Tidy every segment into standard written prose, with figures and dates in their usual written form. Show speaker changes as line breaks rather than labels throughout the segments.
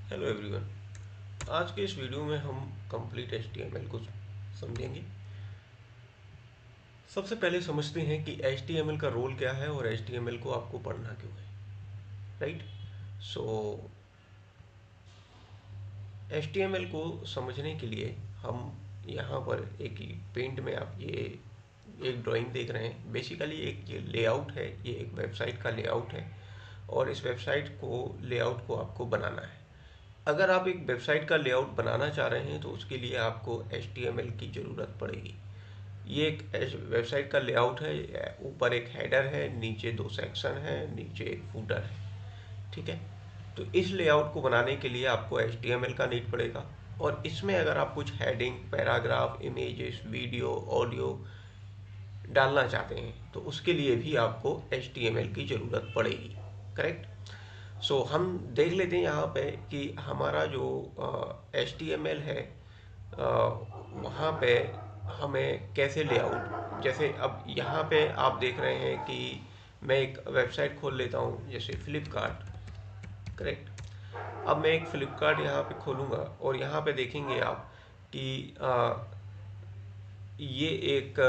Hello everyone. आज के इस वीडियो में हम कंप्लीट HTML को समझेंगे। सबसे पहले समझते हैं कि HTML का रोल क्या है और HTML को आपको पढ़ना क्यों है। राइट। सो HTML को समझने के लिए हम यहाँ पर एक पेंट में आप ये एक ड्राइंग देख रहे हैं। बेसिकली एक ये लेआउट है, ये एक वेबसाइट का लेआउट है और इस वेबसाइट को लेआउट को आपको बनाना है। अगर आप एक वेबसाइट का लेआउट बनाना चाह रहे हैं तो उसके लिए आपको HTML की ज़रूरत पड़ेगी। ये एक वेबसाइट का लेआउट है। ऊपर एक हेडर है, नीचे दो सेक्शन है, नीचे एक फूटर है। ठीक है। तो इस लेआउट को बनाने के लिए आपको HTML का नीड पड़ेगा और इसमें अगर आप कुछ heading, paragraph, images, video, audio डालना चाहते हैं तो उसके लिए भी आपको HTML की ज़रूरत पड़ेगी। करेक्ट। सो हम देख लेते हैं यहाँ पे कि हमारा जो HTML है वहाँ पे हमें कैसे लेआउट, जैसे अब यहाँ पे आप देख रहे हैं कि मैं एक वेबसाइट खोल लेता हूँ जैसे फ्लिपकार्ट। करेक्ट। अब मैं एक फ्लिपकार्ट यहाँ पे खोलूँगा और यहाँ पे देखेंगे आप कि ये एक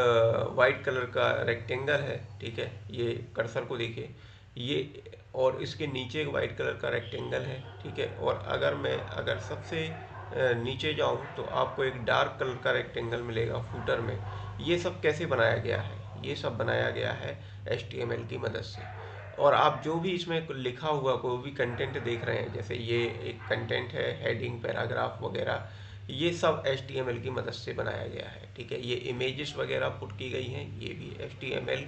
वाइट कलर का रेक्टेंगल है। ठीक है, ये कर्सर को देखिए, ये और इसके नीचे एक वाइट कलर का रेक्टेंगल है। ठीक है, और अगर सबसे नीचे जाऊं तो आपको एक डार्क कलर का रेक्टेंगल मिलेगा फूटर में। ये सब कैसे बनाया गया है? ये सब बनाया गया है HTML की मदद से। और आप जो भी इसमें लिखा हुआ कोई भी कंटेंट देख रहे हैं, जैसे ये एक कंटेंट है, हेडिंग, पैराग्राफ वगैरह, ये सब HTML की मदद से बनाया गया है। ठीक है, ये इमेजेस वगैरह पुट की गई हैं, ये भी HTML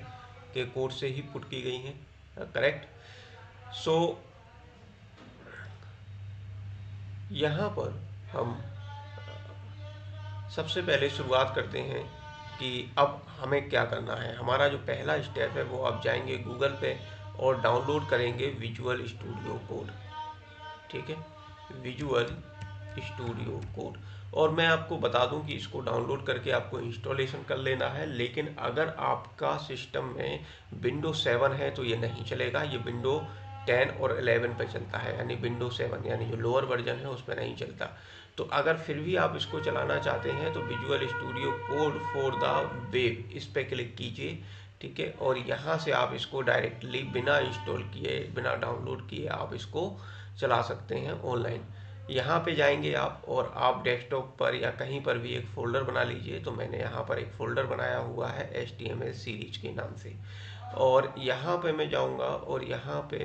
के कोड से ही पुट की गई हैं। करेक्ट। सो यहाँ पर हम सबसे पहले शुरुआत करते हैं कि अब हमें क्या करना है। हमारा जो पहला स्टेप है वो आप जाएंगे गूगल पे और डाउनलोड करेंगे विजुअल स्टूडियो कोड। ठीक है, विजुअल स्टूडियो कोड। और मैं आपको बता दूं कि इसको डाउनलोड करके आपको इंस्टॉलेशन कर लेना है, लेकिन अगर आपका सिस्टम में विंडो 7 है तो ये नहीं चलेगा। ये विंडो 10 और 11 पे चलता है, यानी विंडो 7 यानी जो लोअर वर्जन है उस पर नहीं चलता। तो अगर फिर भी आप इसको चलाना चाहते हैं तो visual studio code for the web, इस पर क्लिक कीजिए। ठीक है, और यहाँ से आप इसको डायरेक्टली बिना इंस्टॉल किए, बिना डाउनलोड किए आप इसको चला सकते हैं ऑनलाइन। यहाँ पे जाएंगे आप और आप डेस्कटॉप पर या कहीं पर भी एक फ़ोल्डर बना लीजिए। तो मैंने यहाँ पर एक फ़ोल्डर बनाया हुआ है HTML सीरीज के नाम से। और यहाँ पे मैं जाऊँगा और यहाँ पे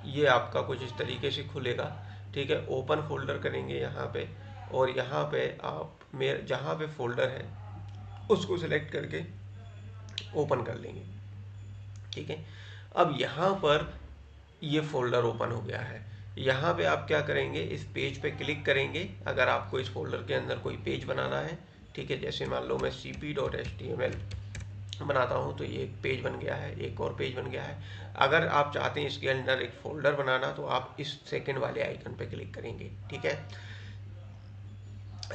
ये आपका कुछ इस तरीके से खुलेगा। ठीक है, ओपन फोल्डर करेंगे यहाँ पे और यहाँ पे आप मेरे जहाँ पे फोल्डर है उसको सिलेक्ट करके ओपन कर लेंगे। ठीक है, अब यहाँ पर ये फोल्डर ओपन हो गया है। यहाँ पे आप क्या करेंगे, इस पेज पे क्लिक करेंगे अगर आपको इस फोल्डर के अंदर कोई पेज बनाना है। ठीक है, जैसे मान लो मैं cp.html बनाता हूँ तो ये एक पेज बन गया है, एक और पेज बन गया है। अगर आप चाहते हैं इसके अंदर एक फोल्डर बनाना तो आप इस सेकंड वाले आइकन पे क्लिक करेंगे। ठीक है,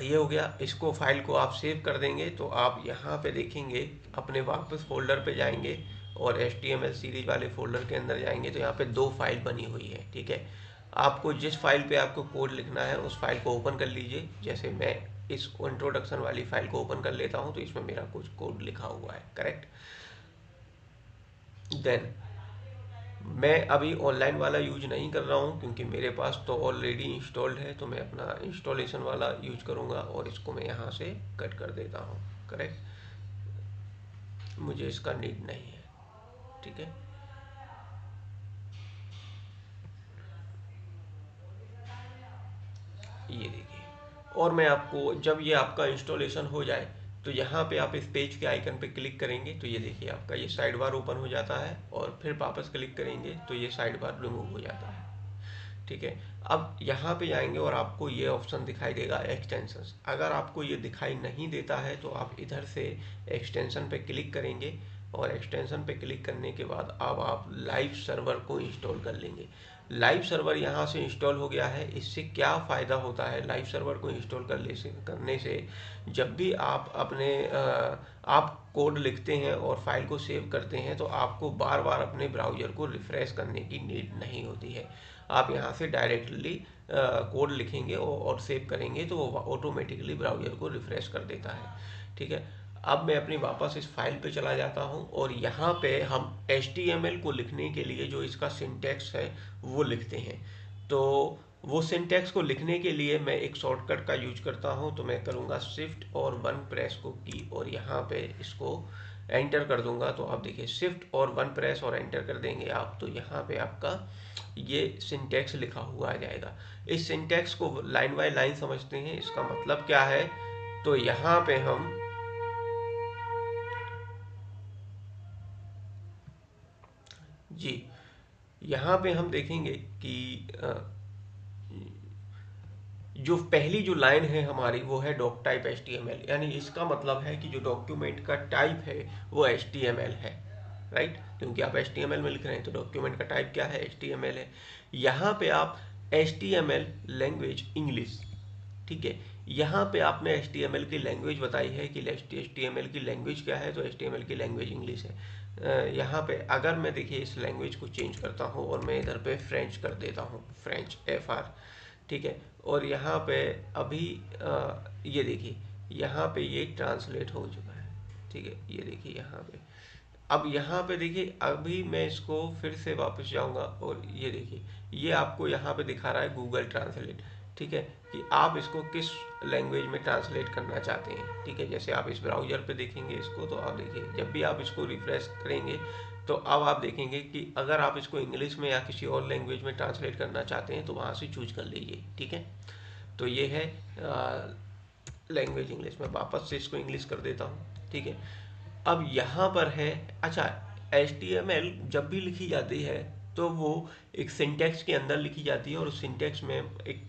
ये हो गया। इसको फाइल को आप सेव कर देंगे तो आप यहाँ पे देखेंगे, अपने वापस फोल्डर पे जाएंगे और HTML सीरीज वाले फोल्डर के अंदर जाएंगे तो यहाँ पे दो फाइल बनी हुई है। ठीक है, आपको जिस फाइल पे आपको कोड लिखना है उस फाइल को ओपन कर लीजिए। जैसे मैं इस इंट्रोडक्शन वाली फाइल को ओपन कर लेता हूँ तो इसमें मेरा कुछ कोड लिखा हुआ है। करेक्ट। देन मैं अभी ऑनलाइन वाला यूज नहीं कर रहा हूँ क्योंकि मेरे पास तो ऑलरेडी इंस्टॉल्ड है, तो मैं अपना इंस्टॉलेशन वाला यूज करूँगा और इसको मैं यहाँ से कट कर देता हूँ। करेक्ट, मुझे इसका नीड नहीं है। ठीक है, ये देखिए। और मैं आपको, जब ये आपका इंस्टॉलेशन हो जाए तो यहाँ पे आप इस पेज के आइकन पे क्लिक करेंगे तो ये देखिए आपका ये साइड बार ओपन हो जाता है और फिर वापस क्लिक करेंगे तो ये साइड बार रिमूव हो जाता है। ठीक है, अब यहाँ पे जाएंगे और आपको ये ऑप्शन दिखाई देगा एक्सटेंशंस। अगर आपको ये दिखाई नहीं देता है तो आप इधर से एक्सटेंशन पे क्लिक करेंगे और एक्सटेंशन पे क्लिक करने के बाद अब आप लाइव सर्वर को इंस्टॉल कर लेंगे। लाइव सर्वर यहाँ से इंस्टॉल हो गया है। इससे क्या फ़ायदा होता है लाइव सर्वर को इंस्टॉल करने से, जब भी आप अपने आप कोड लिखते हैं और फाइल को सेव करते हैं तो आपको बार बार अपने ब्राउज़र को रिफ़्रेश करने की नीड नहीं होती है। आप यहाँ से डायरेक्टली कोड लिखेंगे और सेव करेंगे तो वो ऑटोमेटिकली ब्राउज़र को रिफ्रेश कर देता है। ठीक है, अब मैं अपनी वापस इस फाइल पे चला जाता हूँ और यहाँ पे हम HTML को लिखने के लिए जो इसका सिंटैक्स है वो लिखते हैं। तो वो सिंटैक्स को लिखने के लिए मैं एक शॉर्टकट का यूज करता हूँ, तो मैं करूँगा शिफ्ट और 1 प्रेस को की और यहाँ पे इसको एंटर कर दूंगा। तो आप देखिए शिफ्ट और 1 प्रेस और एंटर कर देंगे आप, तो यहाँ पे आपका ये सिंटैक्स लिखा हुआ आ जाएगा। इस सिंटैक्स को लाइन बाय लाइन समझते हैं, इसका मतलब क्या है। तो यहाँ पे हम जी यहाँ पे हम देखेंगे कि जो पहली जो लाइन है हमारी वो है डॉक टाइप HTML, यानी इसका मतलब है कि जो डॉक्यूमेंट का टाइप है वो HTML है, राइट। क्योंकि आप HTML में लिख रहे हैं तो डॉक्यूमेंट का टाइप क्या है, HTML है। यहाँ पे आप HTML लैंग्वेज इंग्लिश, ठीक है, यहाँ पे आपने HTML की लैंग्वेज बताई है कि HTML की लैंग्वेज क्या है, तो HTML की लैंग्वेज इंग्लिश है। यहाँ पे अगर मैं देखिए इस लैंग्वेज को चेंज करता हूँ और मैं इधर पे फ्रेंच कर देता हूँ, फ्रेंच FR, ठीक है। और यहाँ पे अभी ये देखिए यहाँ पे ये ट्रांसलेट हो चुका है, ठीक है। ये देखिए यहाँ पे, अब यहाँ पे देखिए अभी मैं इसको फिर से वापस जाऊँगा और ये देखिए ये आपको यहाँ पे दिखा रहा है गूगल ट्रांसलेट, ठीक है, कि आप इसको किस लैंग्वेज में ट्रांसलेट करना चाहते हैं। ठीक है, जैसे आप इस ब्राउज़र पे देखेंगे इसको, तो आप देखिए जब भी आप इसको रिफ्रेश करेंगे तो अब आप देखेंगे कि अगर आप इसको इंग्लिश में या किसी और लैंग्वेज में ट्रांसलेट करना चाहते हैं तो वहाँ से चूज कर लीजिए। ठीक है, तो ये है लैंग्वेज इंग्लिश में, वापस से इसको इंग्लिश कर देता हूँ। ठीक है, अब यहाँ पर है, अच्छा, HTML जब भी लिखी जाती है तो वो एक सिंटैक्स के अंदर लिखी जाती है और उस सिंटैक्स में एक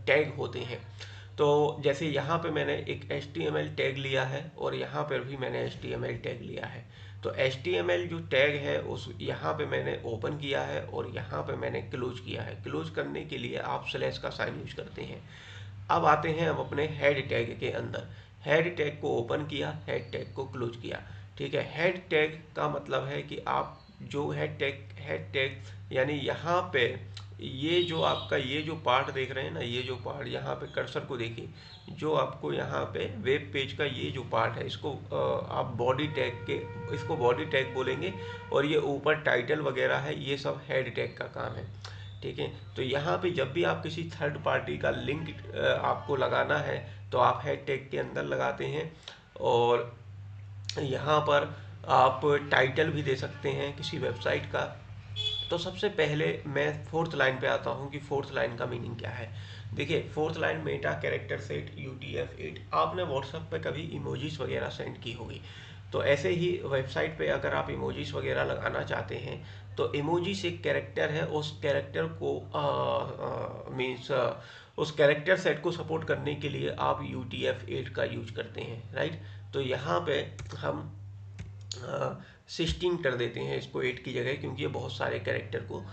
टैग होते हैं। तो जैसे यहाँ पे मैंने एक HTML टैग लिया है और यहाँ पर भी मैंने HTML टैग लिया है। तो HTML जो टैग है उस यहाँ पे मैंने ओपन किया है और यहाँ पे मैंने क्लोज किया है। क्लोज करने के लिए आप स्लैश का साइन यूज करते हैं। अब आते हैं हम अपने हेड टैग के अंदर। हेड टैग को ओपन किया, हेड टैग को क्लोज किया। ठीक है, हेड टैग का मतलब है कि आप जो हेड टैग यानी यहाँ पे ये जो आपका ये जो पार्ट देख रहे हैं ना, ये जो पार्ट यहाँ पे कर्सर को देखिए, जो आपको यहाँ पे वेब पेज का ये जो पार्ट है इसको आप बॉडी टैग के, इसको बॉडी टैग बोलेंगे और ये ऊपर टाइटल वगैरह है, ये सब हेड टैग का काम है। ठीक है, तो यहाँ पे जब भी आप किसी थर्ड पार्टी का लिंक आपको लगाना है तो आप हेड टैग के अंदर लगाते हैं और यहाँ पर आप टाइटल भी दे सकते हैं किसी वेबसाइट का। तो सबसे पहले मैं फोर्थ लाइन पे आता हूँ कि फोर्थ लाइन का मीनिंग क्या है। देखिए fourth line Meta character set UTF-8, आपने व्हाट्सएप पे कभी इमोजीज वगैरह सेंड की होगी, तो ऐसे ही वेबसाइट पे अगर आप इमोजीज वगैरह लगाना चाहते हैं तो इमोजीज एक कैरेक्टर है, उस कैरेक्टर को मीन्स उस कैरेक्टर सेट को सपोर्ट करने के लिए आप UTF-8 का यूज करते हैं, राइट। तो यहाँ पे हम 16 कर देते हैं इसको 8 की जगह, क्योंकि ये बहुत सारे कैरेक्टर को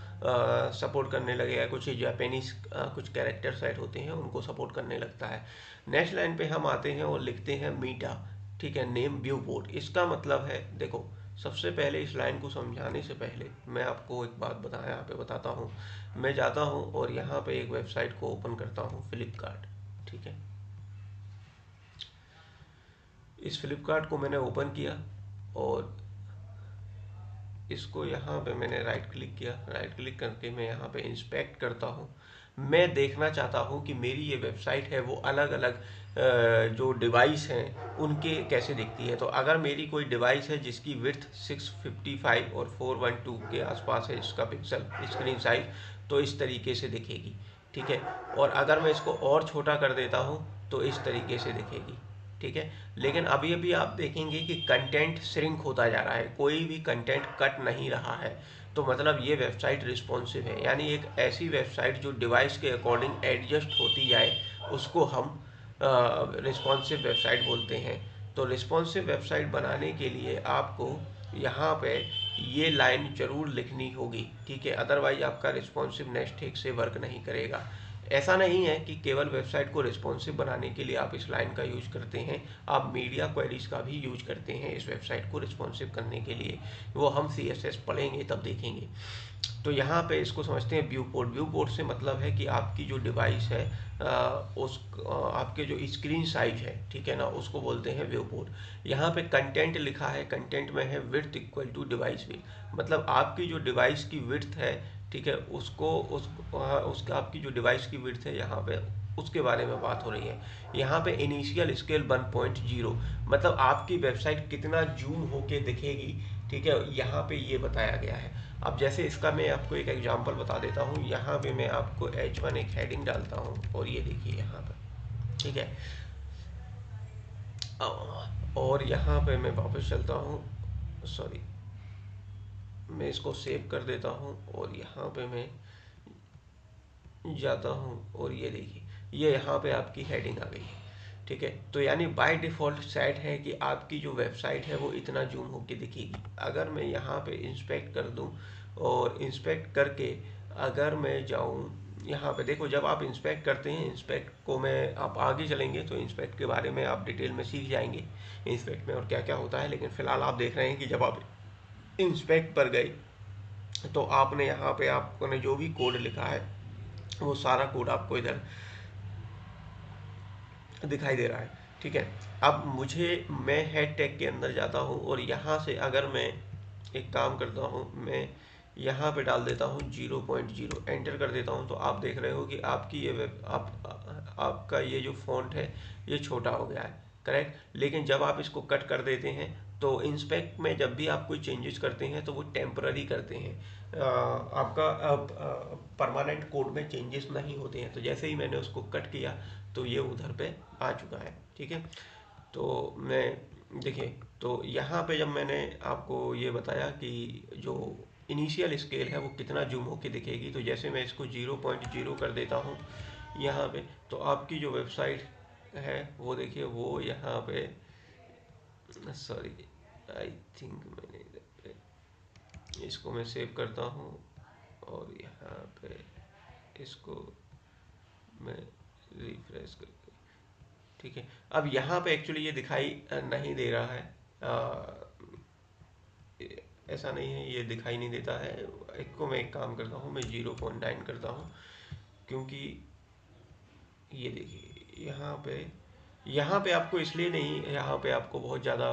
सपोर्ट करने लगेगा। कुछ जापानीज कुछ कैरेक्टर सेट होते हैं उनको सपोर्ट करने लगता है। नेक्स्ट लाइन पे हम आते हैं और लिखते हैं मीटा, ठीक है, नेम व्यू बोर्ड। इसका मतलब है, देखो सबसे पहले इस लाइन को समझाने से पहले मैं आपको एक बात यहाँ पे बताता हूँ। मैं जाता हूँ और यहाँ पे एक वेबसाइट को ओपन करता हूँ, फ्लिपकार्ट, ठीक है। इस फ्लिपकार्ट को मैंने ओपन किया और इसको यहाँ पे मैंने राइट क्लिक किया। राइट क्लिक करके मैं यहाँ पे इंस्पेक्ट करता हूँ। मैं देखना चाहता हूँ कि मेरी ये वेबसाइट है वो अलग अलग जो डिवाइस हैं उनके कैसे दिखती है। तो अगर मेरी कोई डिवाइस है जिसकी विड्थ 655 और 412 के आसपास है इसका पिक्सल स्क्रीन साइज, तो इस तरीके से दिखेगी, ठीक है। और अगर मैं इसको और छोटा कर देता हूँ तो इस तरीके से दिखेगी, ठीक है। लेकिन अभी अभी आप देखेंगे कि कंटेंट श्रिंक होता जा रहा है, कोई भी कंटेंट कट नहीं रहा है। तो मतलब ये वेबसाइट रिस्पॉन्सिव है, यानी एक ऐसी वेबसाइट जो डिवाइस के अकॉर्डिंग एडजस्ट होती जाए उसको हम रिस्पॉन्सिव वेबसाइट बोलते हैं। तो रिस्पॉन्सिव वेबसाइट बनाने के लिए आपको यहाँ पे ये लाइन जरूर लिखनी होगी, ठीक है, अदरवाइज आपका रिस्पॉन्सिवनेस ठीक से वर्क नहीं करेगा। ऐसा नहीं है कि केवल वेबसाइट को रिस्पॉन्सिव बनाने के लिए आप इस लाइन का यूज करते हैं, आप मीडिया क्वेरीज का भी यूज करते हैं इस वेबसाइट को रिस्पॉन्सिव करने के लिए। वो हम CSS पढ़ेंगे तब देखेंगे। तो यहाँ पे इसको समझते हैं व्यू पोर्ट। व्यू पोर्ट से मतलब है कि आपकी जो डिवाइस है आपके जो स्क्रीन साइज है, ठीक है ना, उसको बोलते हैं व्यू पोर्ट। यहाँ पे कंटेंट लिखा है, कंटेंट में है width equal to device width, मतलब आपकी जो डिवाइस की विड्थ है, ठीक है, उसका आपकी जो डिवाइस की विड्थ है यहाँ पे उसके बारे में बात हो रही है। यहाँ पे इनिशियल स्केल 1.0, मतलब आपकी वेबसाइट कितना जूम होके दिखेगी, ठीक है, यहाँ पे ये बताया गया है। अब जैसे इसका मैं आपको एक एग्जांपल बता देता हूँ। यहाँ पे मैं आपको H1 एक हेडिंग डालता हूँ और ये देखिए यहाँ पर, ठीक है, और यहाँ पे मैं वापस चलता हूँ, सॉरी, मैं इसको सेव कर देता हूँ और यहाँ पे मैं जाता हूँ और ये देखिए ये यहाँ पे आपकी हेडिंग आ गई है, ठीक है। तो यानी बाय डिफ़ॉल्ट सेट है कि आपकी जो वेबसाइट है वो इतना जूम होके दिखेगी। अगर मैं यहाँ पे इंस्पेक्ट कर दूँ और इंस्पेक्ट करके अगर मैं जाऊँ यहाँ पे, देखो जब आप इंस्पेक्ट करते हैं, इंस्पेक्ट को मैं आप आगे चलेंगे तो इंस्पेक्ट के बारे में आप डिटेल में सीख जाएंगे इंस्पेक्ट में और क्या क्या होता है। लेकिन फ़िलहाल आप देख रहे हैं कि जब आप इंस्पेक्ट पर गए तो आपने यहाँ पे आपने जो भी कोड लिखा है वो सारा कोड आपको इधर दिखाई दे रहा है, ठीक है। अब मैं हेड टैग के अंदर जाता हूँ और यहाँ से अगर मैं एक काम करता हूँ, मैं यहाँ पे डाल देता हूँ 0.0, एंटर कर देता हूँ, तो आप देख रहे हो कि आपकी ये आपका ये जो फॉन्ट है ये छोटा हो गया है, करेक्ट। लेकिन जब आप इसको कट कर देते हैं तो इंस्पेक्ट में जब भी आप कोई चेंजेस करते हैं तो वो टेम्पररी करते हैं, आपका परमानेंट कोड में चेंजेस नहीं होते हैं। तो जैसे ही मैंने उसको कट किया तो ये उधर पे आ चुका है, ठीक है। तो मैं देखिए, तो यहाँ पे जब मैंने आपको ये बताया कि जो इनिशियल स्केल है वो कितना जूम होके दिखेगी, तो जैसे मैं इसको 0.0 कर देता हूँ यहाँ पे, तो आपकी जो वेबसाइट है वो देखिए वो यहाँ पे, सॉरी, आई थिंक मैंने इधर पे इसको मैं सेव करता हूँ और यहाँ पे इसको मैं रिफ्रेश करके, ठीक है। अब यहाँ पे एक्चुअली ये दिखाई नहीं दे रहा है, ऐसा नहीं है, ये दिखाई नहीं देता है। एक को मैं एक काम करता हूँ, मैं 0.9 करता हूँ, क्योंकि ये देखिए यहाँ पे आपको इसलिए नहीं, यहाँ पे आपको बहुत ज़्यादा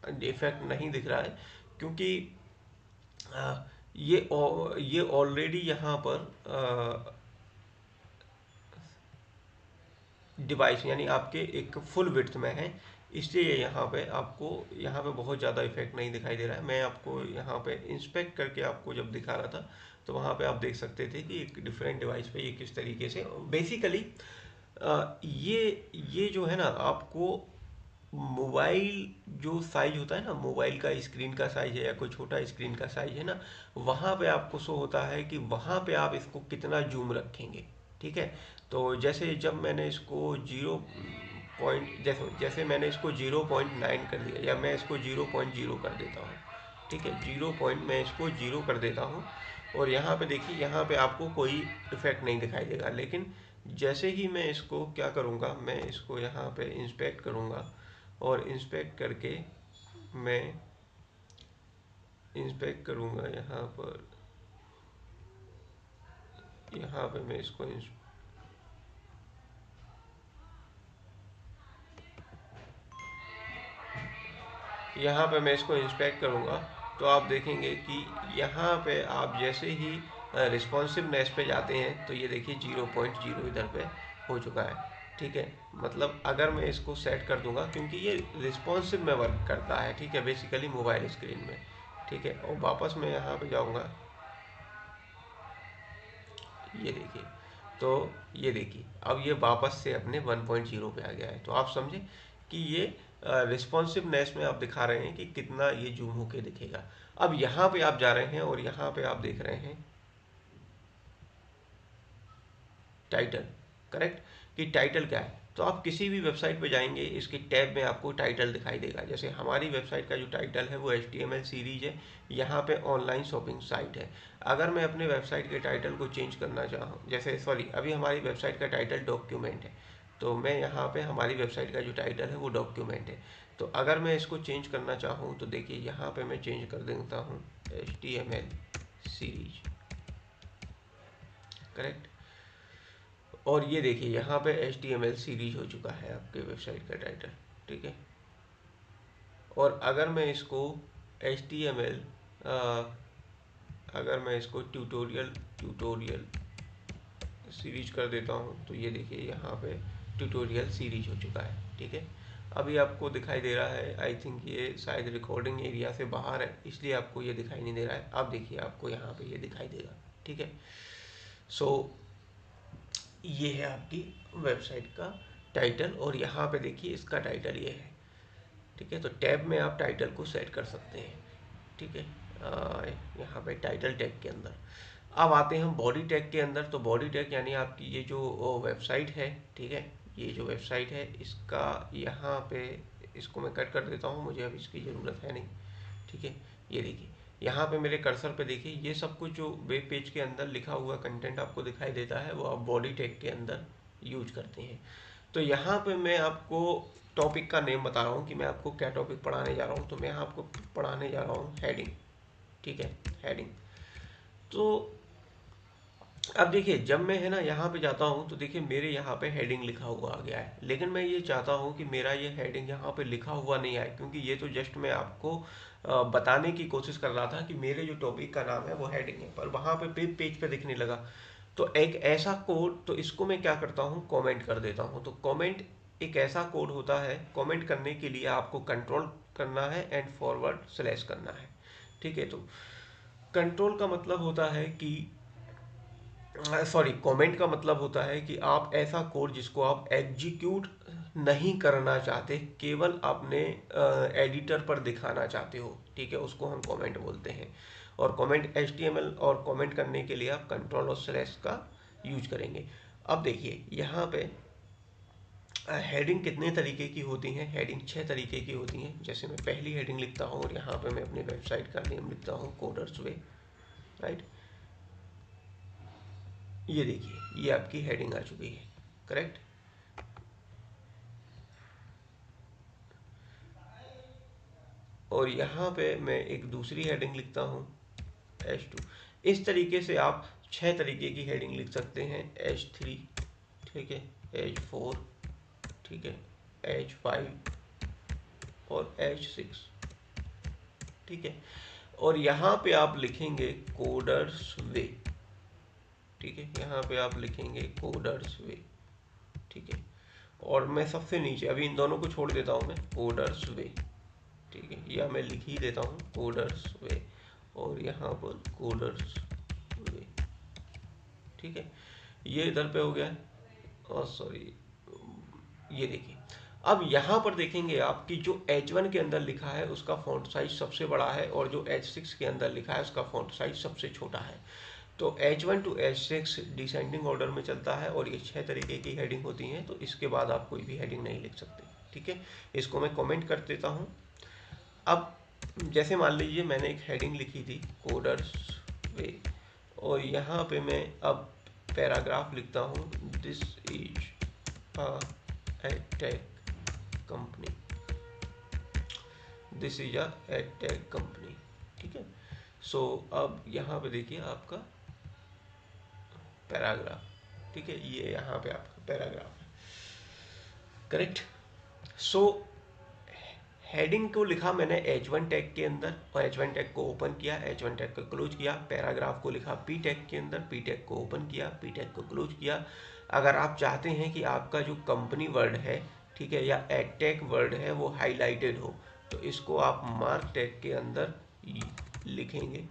डिफेक्ट नहीं दिख रहा है, क्योंकि आ, ये ऑलरेडी यहाँ पर डिवाइस यानी आपके एक फुल विड्थ में है, इसलिए यहाँ पे आपको यहाँ पे बहुत ज़्यादा इफेक्ट नहीं दिखाई दे रहा है। मैं आपको यहाँ पे इंस्पेक्ट करके आपको जब दिखा रहा था तो वहाँ पे आप देख सकते थे कि एक डिफरेंट डिवाइस पे ये किस तरीके से बेसिकली ये जो है ना, आपको मोबाइल जो साइज होता है ना, मोबाइल का स्क्रीन का साइज है या कोई छोटा स्क्रीन का साइज है ना, वहाँ पे आपको शो होता है कि वहाँ पे आप इसको कितना जूम रखेंगे, ठीक है। तो जैसे जब मैंने इसको जैसे मैंने इसको 0.9 कर दिया, या मैं इसको 0.0 कर देता हूँ, ठीक है, मैं इसको 0 कर देता हूँ और यहाँ पे देखिए यहाँ पे आपको कोई इफेक्ट नहीं दिखाई देगा। लेकिन जैसे ही मैं इसको क्या करूँगा, मैं इसको यहाँ पे इंस्पेक्ट करूँगा और इंस्पेक्ट करके मैं इंस्पेक्ट करूँगा यहाँ पे मैं इसको यहाँ पे मैं इसको इंस्पेक्ट करूँगा तो आप देखेंगे कि यहाँ पे आप जैसे ही रिस्पॉन्सिवनेस पे जाते हैं तो ये देखिए 0.0 इधर पे हो चुका है, ठीक है। मतलब अगर मैं इसको सेट कर दूंगा, क्योंकि ये रिस्पॉन्सिव में वर्क करता है, ठीक है, बेसिकली मोबाइल स्क्रीन में, ठीक है, और वापस मैं यहाँ पे जाऊँगा, ये देखिए, तो ये देखिए अब ये वापस से अपने 1.0 पे आ गया है। तो आप समझे कि ये रिस्पॉन्सिवनेस में आप दिखा रहे हैं कि कितना ये जूम होके दिखेगा। अब यहाँ पे आप जा रहे हैं और यहाँ पे आप देख रहे हैं टाइटल, करेक्ट, कि टाइटल क्या है। तो आप किसी भी वेबसाइट पे जाएंगे, इसके टैब में आपको टाइटल दिखाई देगा। जैसे हमारी वेबसाइट का जो टाइटल है वो HTML सीरीज है, यहाँ पे ऑनलाइन शॉपिंग साइट है। अगर मैं अपने वेबसाइट के टाइटल को चेंज करना चाहूँ, जैसे सॉरी अभी हमारी वेबसाइट का टाइटल डॉक्यूमेंट है, तो मैं यहाँ पे हमारी वेबसाइट का जो टाइटल है वो डॉक्यूमेंट है। तो अगर मैं इसको चेंज करना चाहूँ तो देखिए यहाँ पे मैं चेंज कर देता हूँ HTML सीरीज, करेक्ट। और ये देखिए यहाँ पे HTML सीरीज हो चुका है आपके वेबसाइट का टाइटल, ठीक है। और अगर मैं इसको HTML अगर मैं इसको ट्यूटोरियल सीरीज कर देता हूँ तो ये देखिए यहाँ पे ट्यूटोरियल सीरीज हो चुका है, ठीक है। अभी आपको दिखाई दे रहा है, आई थिंक ये शायद रिकॉर्डिंग एरिया से बाहर है इसलिए आपको ये दिखाई नहीं दे रहा है। अब देखिए आपको यहाँ पे ये दिखाई देगा, ठीक है। सो ये है आपकी वेबसाइट का टाइटल, और यहाँ पे देखिए इसका टाइटल ये है, ठीक है। तो टैब में आप टाइटल को सेट कर सकते हैं, ठीक है। यहाँ पे टाइटल टैग के अंदर अब आते हैं हम बॉडी टैग के अंदर। तो बॉडी टैग यानी आपकी ये जो वेबसाइट है, ठीक है, ये जो वेबसाइट है इसका यहाँ पे, इसको मैं कट कर देता हूँ, मुझे अब इसकी ज़रूरत है नहीं, ठीक है। ये देखिए यहाँ पे मेरे कर्सर पे देखिए ये सब कुछ जो वेब पेज के अंदर लिखा हुआ कंटेंट आपको दिखाई देता है वो आप बॉडी टैग के अंदर यूज करते हैं। तो यहाँ पे मैं आपको टॉपिक का नेम बता रहा हूँ कि मैं आपको क्या टॉपिक पढ़ाने जा रहा हूँ। तो मैं आपको पढ़ाने जा रहा हूँ हेडिंग, ठीक है, हेडिंग। तो अब देखिए जब मैं है ना यहाँ पे जाता हूँ तो देखिए मेरे यहाँ पे हेडिंग लिखा हुआ आ गया है, लेकिन मैं ये चाहता हूँ कि मेरा ये हेडिंग यहाँ पे लिखा हुआ नहीं आए, क्योंकि ये तो जस्ट मैं आपको बताने की कोशिश कर रहा था कि मेरे जो टॉपिक का नाम है वो हेडिंग है, पर वहाँ पे पेज पे दिखने लगा। तो एक ऐसा कोड, तो इसको मैं क्या करता हूँ, कमेंट कर देता हूँ। तो कमेंट एक ऐसा कोड होता है, कमेंट करने के लिए आपको कंट्रोल करना है एंड फॉरवर्ड स्लैश करना है, ठीक है। तो कंट्रोल का मतलब होता है कि सॉरी कमेंट का मतलब होता है कि आप ऐसा कोड जिसको आप एग्जीक्यूट नहीं करना चाहते, केवल अपने एडिटर पर दिखाना चाहते हो, ठीक है, उसको हम कमेंट बोलते हैं। और कमेंट HTML और कमेंट करने के लिए आप कंट्रोल और स्लैश का यूज करेंगे। अब देखिए यहाँ पे हेडिंग कितने तरीके की होती हैं। हेडिंग 6 तरीके की होती हैं। जैसे मैं पहली हेडिंग लिखता हूँ और यहाँ पे मैं अपनी वेबसाइट का नेम लिखता हूँ कोडर्स वे, राइट। ये देखिए ये आपकी हेडिंग आ चुकी है, करेक्ट। और यहाँ पे मैं एक दूसरी हेडिंग लिखता हूँ H2। इस तरीके से आप 6 तरीके की हेडिंग लिख सकते हैं। H3, ठीक है, H4, ठीक है, H5 और H6, ठीक है। और यहाँ पे आप लिखेंगे कोडर्स वे, ठीक है, यहाँ पे आप लिखेंगे कोडर्स वे, ठीक है। और मैं सबसे नीचे अभी इन दोनों को छोड़ देता हूँ, मैं कोडर्स वे, ठीक है, या मैं लिख ही देता हूँ कोडर्स वे, और यहाँ पर कोडर्स वे, ठीक है। ये इधर पे हो गया, और सॉरी ये देखिए अब यहाँ पर देखेंगे आप कि जो H1 के अंदर लिखा है उसका फॉन्ट साइज सबसे बड़ा है, और जो H6 के अंदर लिखा है उसका फॉन्ट साइज सबसे छोटा है। तो H1 to H6 descending order में चलता है, और ये 6 तरीके की हेडिंग होती हैं। तो इसके बाद आप कोई भी हेडिंग नहीं लिख सकते, ठीक है। इसको मैं कमेंट कर देता हूँ। अब जैसे मान लीजिए मैंने एक हेडिंग लिखी थी कोडर्स वे, और यहाँ पे मैं अब पैराग्राफ लिखता हूँ, this is a tech company, this is a tech company, ठीक है। सो अब यहाँ पे देखिए आपका पैराग्राफ, ठीक है, ये यहाँ पे आपका पैराग्राफ है, करेक्ट। सो हेडिंग को लिखा मैंने H1 टैग के अंदर, और H1 टैग को ओपन किया, H1 टैग को क्लोज किया। पैराग्राफ को लिखा P टैग के अंदर, P टैग को ओपन किया, P टैग को क्लोज किया। अगर आप चाहते हैं कि आपका जो कंपनी वर्ड है, ठीक है, या एड टैग वर्ड है वो हाईलाइटेड हो, तो इसको आप मार्क टैग के अंदर लिखेंगे,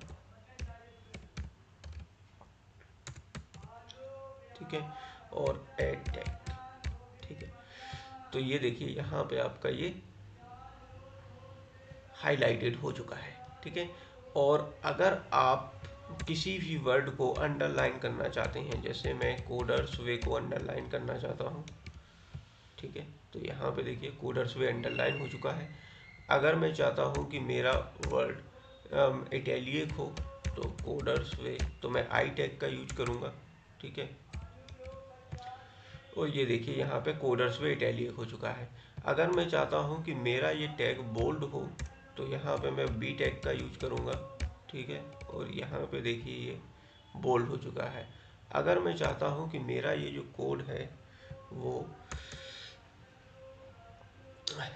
ठीक है, और एड टैग, ठीक है। तो ये देखिए यहाँ पे आपका ये हाईलाइटेड हो चुका है, ठीक है। और अगर आप किसी भी वर्ड को अंडरलाइन करना चाहते हैं, जैसे मैं कोडर्स वे को अंडरलाइन करना चाहता हूँ, ठीक है, तो यहाँ पे देखिए कोडर्स वे अंडरलाइन हो चुका है। अगर मैं चाहता हूँ कि मेरा वर्ड इटैलिक हो तो कोडर्स वे, तो मैं आई टैग का यूज करूँगा, ठीक है, और ये देखिए यहाँ पे कोडर्स वे इटैलिक हो चुका है। अगर मैं चाहता हूँ कि मेरा ये टैग बोल्ड हो तो यहाँ पे मैं बी टैग का यूज करूँगा, ठीक है, और यहाँ पे देखिए ये बोल्ड हो चुका है। अगर मैं चाहता हूँ कि मेरा ये जो कोड है वो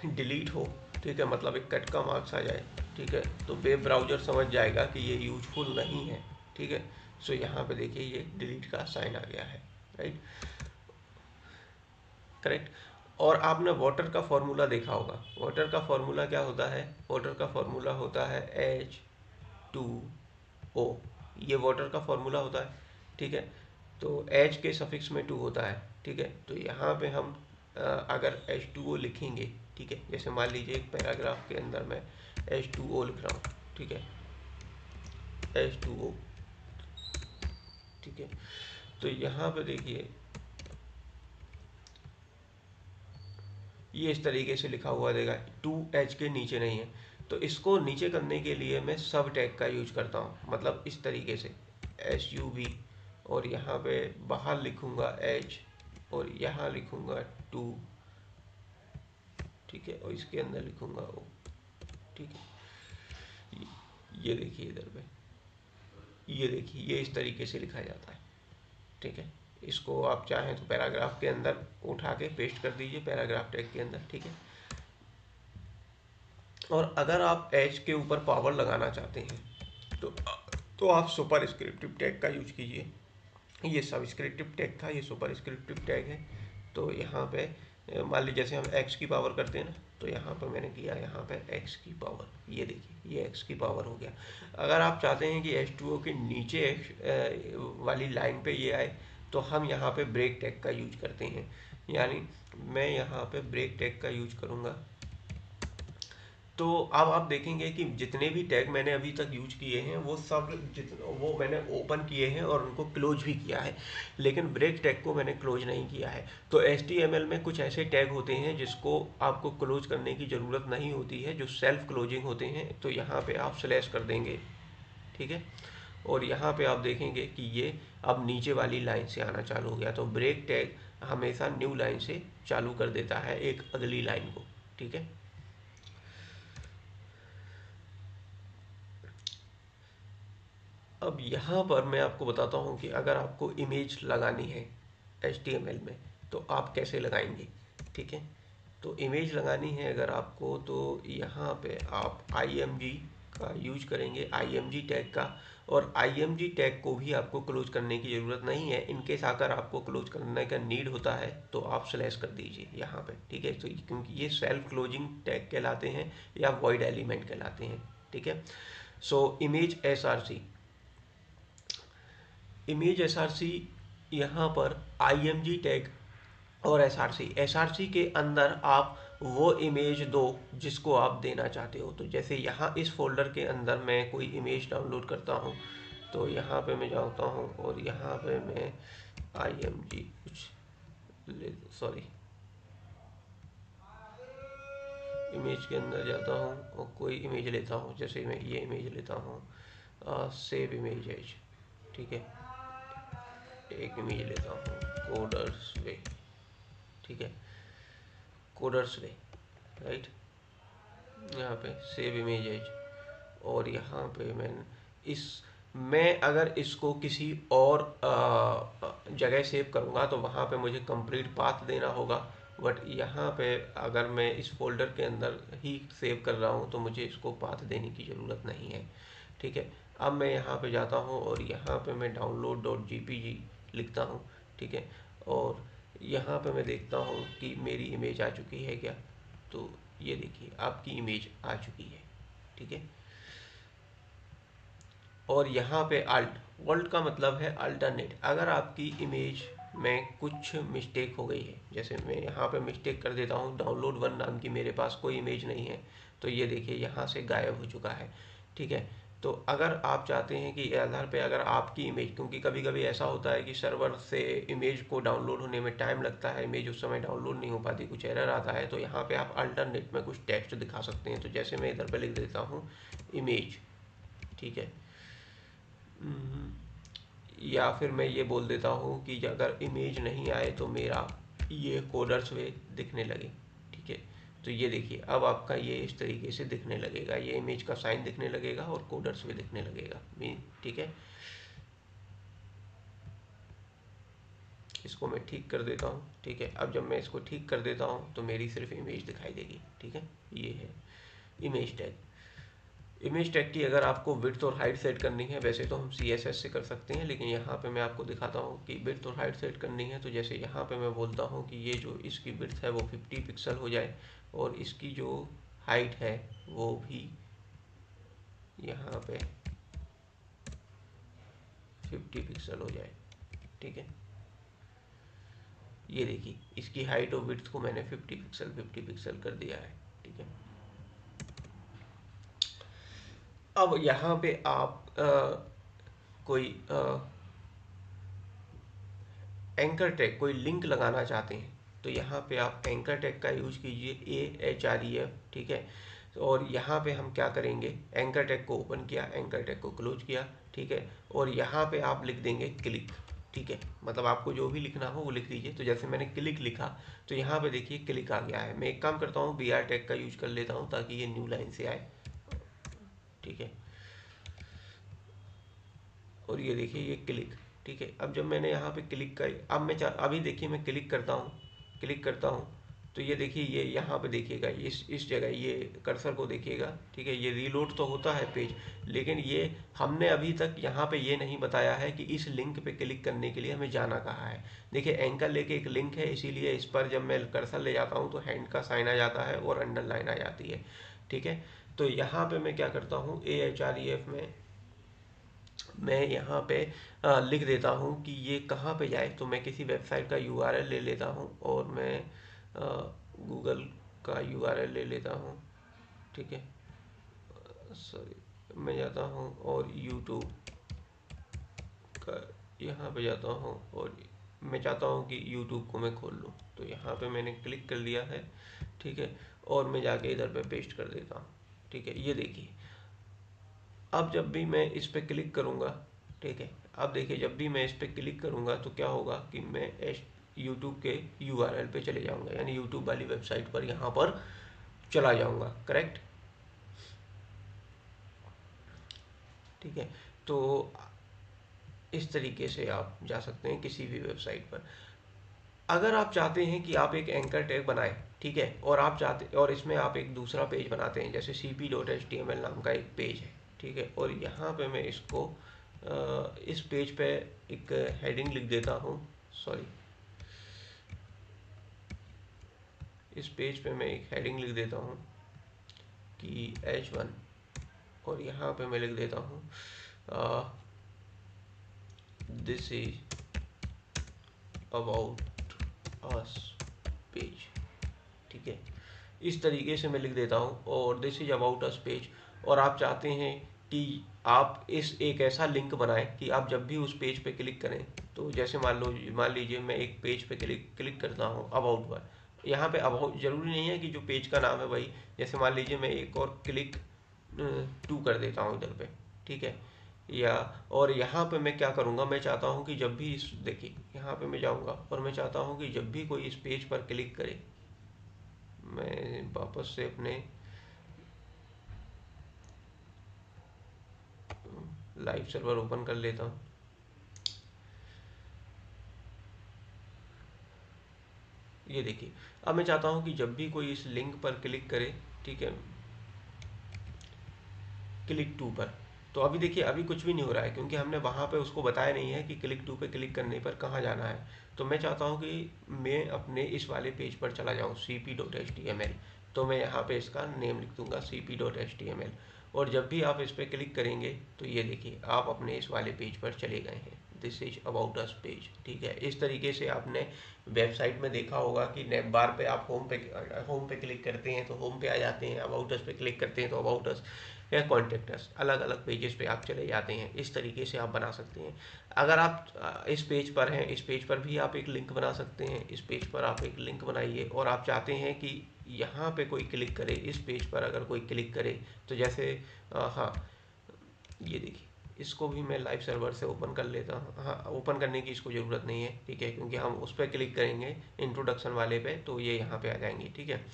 डिलीट हो, ठीक है, मतलब एक कट का मार्क्स आ जाए, ठीक है, तो वेब ब्राउज़र समझ जाएगा कि ये यूजफुल नहीं है, ठीक है। सो यहाँ पे देखिए ये डिलीट का साइन आ गया है, राइट, करेक्ट। और आपने वाटर का फॉर्मूला देखा होगा। वाटर का फॉर्मूला क्या होता है? वाटर का फॉर्मूला होता है H2O, ये वाटर का फॉर्मूला होता है, ठीक है। तो H के सफिक्स में 2 होता है, ठीक है। तो यहाँ पे हम अगर H2O लिखेंगे, ठीक है, जैसे मान लीजिए एक पैराग्राफ के अंदर मैं H2O लिख रहा हूँ, ठीक है, H2O, ठीक है, तो यहाँ पे देखिए ये इस तरीके से लिखा हुआ देगा, 2H के नीचे नहीं है। तो इसको नीचे करने के लिए मैं सब टैग का यूज करता हूँ, मतलब इस तरीके से SUV, और यहाँ पे बाहर लिखूँगा H और यहाँ लिखूँगा 2, ठीक है, और इसके अंदर लिखूँगा O, ठीक है। ये देखिए इधर पे, ये देखिए ये इस तरीके से लिखा जाता है, ठीक है। इसको आप चाहें तो पैराग्राफ के अंदर उठा के पेस्ट कर दीजिए, पैराग्राफ टैग के अंदर, ठीक है। और अगर आप एच के ऊपर पावर लगाना चाहते हैं तो आप सुपर स्क्रिप्टिव टैग का यूज कीजिए। ये सबस्क्रिप्टिव टैग था, ये सुपर स्क्रिप्टिव टैग है। तो यहाँ पे मान लीजिए जैसे हम एक्स की पावर करते हैं ना, तो यहाँ पर मैंने किया यहाँ पे एक्स की पावर, ये देखिए ये एक्स की पावर हो गया। अगर आप चाहते हैं कि H2O के नीचे वाली लाइन पे ये आए, तो हम यहाँ पे ब्रेक टैग का यूज करते हैं, यानी मैं यहाँ पे ब्रेक टैग का यूज करूँगा। तो अब आप देखेंगे कि जितने भी टैग मैंने अभी तक यूज किए हैं वो सब वो मैंने ओपन किए हैं और उनको क्लोज भी किया है, लेकिन ब्रेक टैग को मैंने क्लोज नहीं किया है। तो HTML में कुछ ऐसे टैग होते हैं जिसको आपको क्लोज करने की ज़रूरत नहीं होती है, जो सेल्फ क्लोजिंग होते हैं। तो यहाँ पे आप स्लैश कर देंगे, ठीक है, और यहाँ पे आप देखेंगे कि ये अब नीचे वाली लाइन से आना चालू हो गया। तो ब्रेक टैग हमेशा न्यू लाइन से चालू कर देता है एक अगली लाइन को, ठीक है। अब यहाँ पर मैं आपको बताता हूँ कि अगर आपको इमेज लगानी है HTML में तो आप कैसे लगाएंगे, ठीक है। तो इमेज लगानी है अगर आपको, तो यहाँ पे आप IMG का यूज करेंगे, IMG टैग का। और IMG टैग को भी आपको क्लोज करने की ज़रूरत नहीं है। इनकेस अगर आपको क्लोज करने का नीड होता है तो आप स्लैश कर दीजिए यहाँ पे, ठीक है। तो क्योंकि ये सेल्फ क्लोजिंग टैग कहलाते हैं या वॉइड एलिमेंट कहलाते हैं, ठीक है। So image SRC, image SRC, यहाँ पर IMG टैग और SRC के अंदर आप वो इमेज दो जिसको आप देना चाहते हो। तो जैसे यहाँ इस फोल्डर के अंदर मैं कोई इमेज डाउनलोड करता हूँ, तो यहाँ पे मैं जाता हूँ और यहाँ पे मैं IMG कुछ सॉरी इमेज के अंदर जाता हूँ और कोई इमेज लेता हूँ, जैसे मैं ये इमेज लेता हूँ, सेव इमेज एज, ठीक है, एक इमेज लेता हूँ कोडर्स वे, ठीक है, कोडर्स वे, राइट, यहाँ पे सेव इमेज एज। और यहाँ पे मैं अगर इसको किसी और जगह सेव करूँगा तो वहाँ पे मुझे कंप्लीट पाथ देना होगा, बट यहाँ पे अगर मैं इस फोल्डर के अंदर ही सेव कर रहा हूँ तो मुझे इसको पाथ देने की ज़रूरत नहीं है, ठीक है। अब मैं यहाँ पे जाता हूँ और यहाँ पे मैं download.jpg लिखता हूँ, ठीक है, और यहाँ पे मैं देखता हूँ कि मेरी इमेज आ चुकी है क्या। तो ये देखिए आपकी इमेज आ चुकी है, ठीक है। और यहाँ पे ऑल्ट का मतलब है अल्टरनेट। अगर आपकी इमेज में कुछ मिस्टेक हो गई है, जैसे मैं यहाँ पे मिस्टेक कर देता हूँ, download1 नाम की मेरे पास कोई इमेज नहीं है, तो ये देखिए यहाँ से गायब हो चुका है, ठीक है। तो अगर आप चाहते हैं कि आधार पे अगर आपकी इमेज, क्योंकि कभी कभी ऐसा होता है कि सर्वर से इमेज को डाउनलोड होने में टाइम लगता है, इमेज उस समय डाउनलोड नहीं हो पाती, कुछ एरर आता है, तो यहाँ पे आप अल्टरनेट में कुछ टेक्स्ट दिखा सकते हैं। तो जैसे मैं इधर पे लिख देता हूँ इमेज, ठीक है। हम्म, या फिर मैं ये बोल देता हूँ कि अगर इमेज नहीं आए तो मेरा ये कोडर्स वे दिखने लगे, ठीक है। तो ये देखिए अब आपका ये इस तरीके से दिखने लगेगा, ये इमेज का साइन दिखने लगेगा और कोडर्स वे दिखने लगेगा, ठीक है। इसको मैं ठीक कर देता हूँ, ठीक है। अब जब मैं इसको ठीक कर देता हूँ तो मेरी सिर्फ इमेज दिखाई देगी, ठीक है। ये है इमेज टैग। इमेज टैग की अगर आपको विड्थ और हाइट सेट करनी है, वैसे तो हम CSS से कर सकते हैं, लेकिन यहाँ पे मैं आपको दिखाता हूँ कि विड्थ और हाइट सेट करनी है। तो जैसे यहाँ पे मैं बोलता हूँ कि ये जो इसकी विड्थ है वो 50 पिक्सल हो जाए और इसकी जो हाइट है वो भी यहाँ पे 50 पिक्सल हो जाए, ठीक है। ये देखिए इसकी हाइट और विड्थ को मैंने 50 पिक्सल कर दिया है, ठीक है। अब यहाँ पे आप कोई एंकर टैग, कोई लिंक लगाना चाहते हैं, तो यहाँ पे आप एंकर टैग का यूज कीजिए, AHREF, ठीक है। और यहाँ पे हम क्या करेंगे, एंकर टैग को ओपन किया, एंकर टैग को क्लोज किया, ठीक है। और यहाँ पे आप लिख देंगे क्लिक, ठीक है। मतलब आपको जो भी लिखना हो वो लिख दीजिए। तो जैसे मैंने क्लिक लिखा तो यहाँ पे देखिए क्लिक आ गया है। मैं एक काम करता हूँ, BR टैग का यूज कर लेता हूँ ताकि ये न्यू लाइन से आए, ठीक है। और ये देखिए ये क्लिक, ठीक है। अब जब मैंने यहाँ पे क्लिक कर, अब मैं अभी देखिए मैं क्लिक करता हूँ, क्लिक करता हूँ तो ये देखिए ये यहाँ पे देखिएगा इस जगह ये कर्सर को देखिएगा, ठीक है। ये रीलोड तो होता है पेज, लेकिन ये हमने अभी तक यहाँ पे ये नहीं बताया है कि इस लिंक पे क्लिक करने के लिए हमें जाना कहाँ है। देखिए एंकर लेके एक लिंक है, इसीलिए इस पर जब मैं कर्सर ले जाता हूँ तो हैंड का साइन आ जाता है और अंडरलाइन आ जाती है, ठीक है। तो यहाँ पे मैं क्या करता हूँ, AHREF में मैं यहाँ पे लिख देता हूँ कि ये कहाँ पे जाए। तो मैं किसी वेबसाइट का URL ले लेता हूँ और मैं गूगल का URL ले लेता हूँ, ठीक है। सॉरी, मैं जाता हूँ और यूट्यूब का यहाँ पे जाता हूँ और मैं चाहता हूँ कि यूट्यूब को मैं खोल लूँ। तो यहाँ पे मैंने क्लिक कर लिया है, ठीक है। और मैं जाके इधर पे पेस्ट कर देता हूँ, ठीक है। ये देखिए अब जब भी मैं इस पर क्लिक करूँगा, ठीक है। अब देखिए जब भी मैं इस पर क्लिक करूँगा तो क्या होगा कि मैं यूट्यूब के URL पे चले जाऊँगा, यानी यूट्यूब वाली वेबसाइट पर यहाँ पर चला जाऊँगा, करेक्ट, ठीक है। तो इस तरीके से आप जा सकते हैं किसी भी वेबसाइट पर। अगर आप चाहते हैं कि आप एक एंकर टैग बनाएं, ठीक है, और आप चाहते और इसमें आप एक दूसरा पेज बनाते हैं, जैसे cp.html नाम का एक पेज है, ठीक है। और यहाँ पे मैं इसको इस पेज पे एक हेडिंग लिख देता हूँ, सॉरी, इस पेज पे मैं एक हेडिंग लिख देता हूँ कि H1, और यहाँ पे मैं लिख देता हूँ this is about us page, ठीक है। इस तरीके से मैं लिख देता हूँ और this is about us page. और आप चाहते हैं कि आप इस एक ऐसा लिंक बनाएं कि आप जब भी उस पेज पे क्लिक करें, तो जैसे मान लीजिए मैं एक पेज पे क्लिक करता हूँ अबाउट पर, यहाँ पे अबाउट जरूरी नहीं है कि जो पेज का नाम है वही, जैसे मान लीजिए मैं एक और क्लिक टू कर देता हूँ इधर पे, ठीक है। या और यहाँ पे मैं क्या करूँगा, मैं चाहता हूँ कि जब भी इस देखिए यहाँ पे मैं जाऊँगा और मैं चाहता हूँ कि जब भी कोई इस पेज पर क्लिक करे, मैं वापस से अपने लाइव सर्वर ओपन कर लेता हूँ। ये देखिए अब मैं चाहता हूँ कि जब भी कोई इस लिंक पर क्लिक करे, ठीक है, क्लिक टू पर, तो अभी देखिए अभी कुछ भी नहीं हो रहा है क्योंकि हमने वहाँ पे उसको बताया नहीं है कि क्लिक टू पे क्लिक करने पर कहाँ जाना है। तो मैं चाहता हूँ कि मैं अपने इस वाले पेज पर चला जाऊँ, cp.html। तो मैं यहाँ पे इसका नेम लिख दूंगा cp.html। और जब भी आप इस पर क्लिक करेंगे तो ये देखिए आप अपने इस वाले पेज पर चले गए हैं, this is about us page. ठीक है, इस तरीके से आपने वेबसाइट में देखा होगा कि नेम बार पे आप होम पे क्लिक करते हैं तो होम पे आ जाते हैं, अबाउट अस पे क्लिक करते हैं तो अबाउट अस या कॉन्टेक्ट अस, अलग अलग पेजेस पे आप चले जाते हैं। इस तरीके से आप बना सकते हैं। अगर आप इस पेज पर हैं, इस पेज पर भी आप एक लिंक बना सकते हैं। इस पेज पर आप एक लिंक बनाइए और आप चाहते हैं कि यहाँ पे कोई क्लिक करे, इस पेज पर अगर कोई क्लिक करे तो जैसे हाँ, ये देखिए, इसको भी मैं लाइव सर्वर से ओपन कर लेता हूँ। हाँ, ओपन करने की इसको ज़रूरत नहीं है, ठीक है, क्योंकि हम उस पर क्लिक करेंगे इंट्रोडक्शन वाले पे तो ये यहाँ पे आ जाएंगे। ठीक है,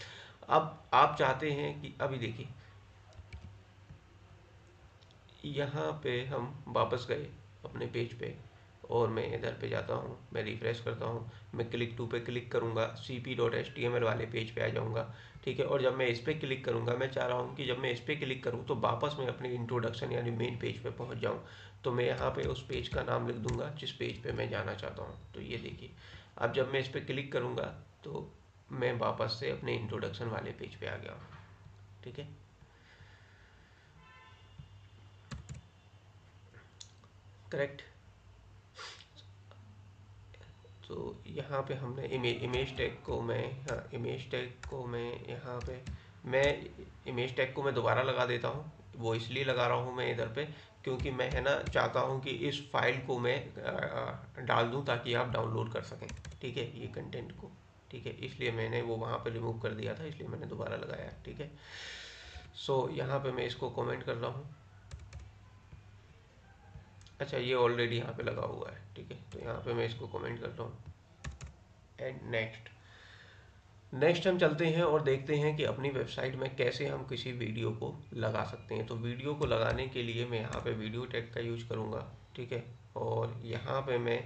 अब आप चाहते हैं कि अभी देखिए यहाँ पे हम वापस गए अपने पेज पे और मैं इधर पे जाता हूँ, मैं रिफ्रेश करता हूँ, मैं क्लिक टू पे क्लिक करूँगा, cp.html वाले पेज पे आ जाऊँगा। ठीक है, और जब मैं इस पे क्लिक करूँगा, मैं चाह रहा हूँ कि जब मैं इस पे क्लिक करूँ तो वापस मैं अपने इंट्रोडक्शन यानी मेन पेज पे पहुँच जाऊँ। तो मैं यहाँ पे उस पेज का नाम लिख दूँगा जिस पेज पे मैं जाना चाहता हूँ। तो ये देखिए, अब जब मैं इस पे क्लिक करूँगा तो मैं वापस से अपने इंट्रोडक्शन वाले पेज पे आ गया हूँ। ठीक है, करेक्ट। तो यहाँ पे हमने इमेज टैग को मैं, हाँ, इमेज टैग को मैं यहाँ पे, मैं इमेज टैग को मैं दोबारा लगा देता हूँ। वो इसलिए लगा रहा हूँ मैं इधर पे क्योंकि मैं है ना चाहता हूँ कि इस फाइल को मैं डाल दूँ ताकि आप डाउनलोड कर सकें। ठीक है, ये कंटेंट को, ठीक है, इसलिए मैंने वो वहाँ पे रिमूव कर दिया था, इसलिए मैंने दोबारा लगाया। ठीक है, सो यहाँ पे मैं इसको कमेंट कर रहा हूँ। अच्छा, ये ऑलरेडी यहाँ पे लगा हुआ है। ठीक है, तो यहाँ पे मैं इसको कमेंट कर रहा हूँ एंड नेक्स्ट। नेक्स्ट हम चलते हैं और देखते हैं कि अपनी वेबसाइट में कैसे हम किसी वीडियो को लगा सकते हैं। तो वीडियो को लगाने के लिए मैं यहाँ पे वीडियो टैग का यूज करूँगा। ठीक है, और यहाँ पे मैं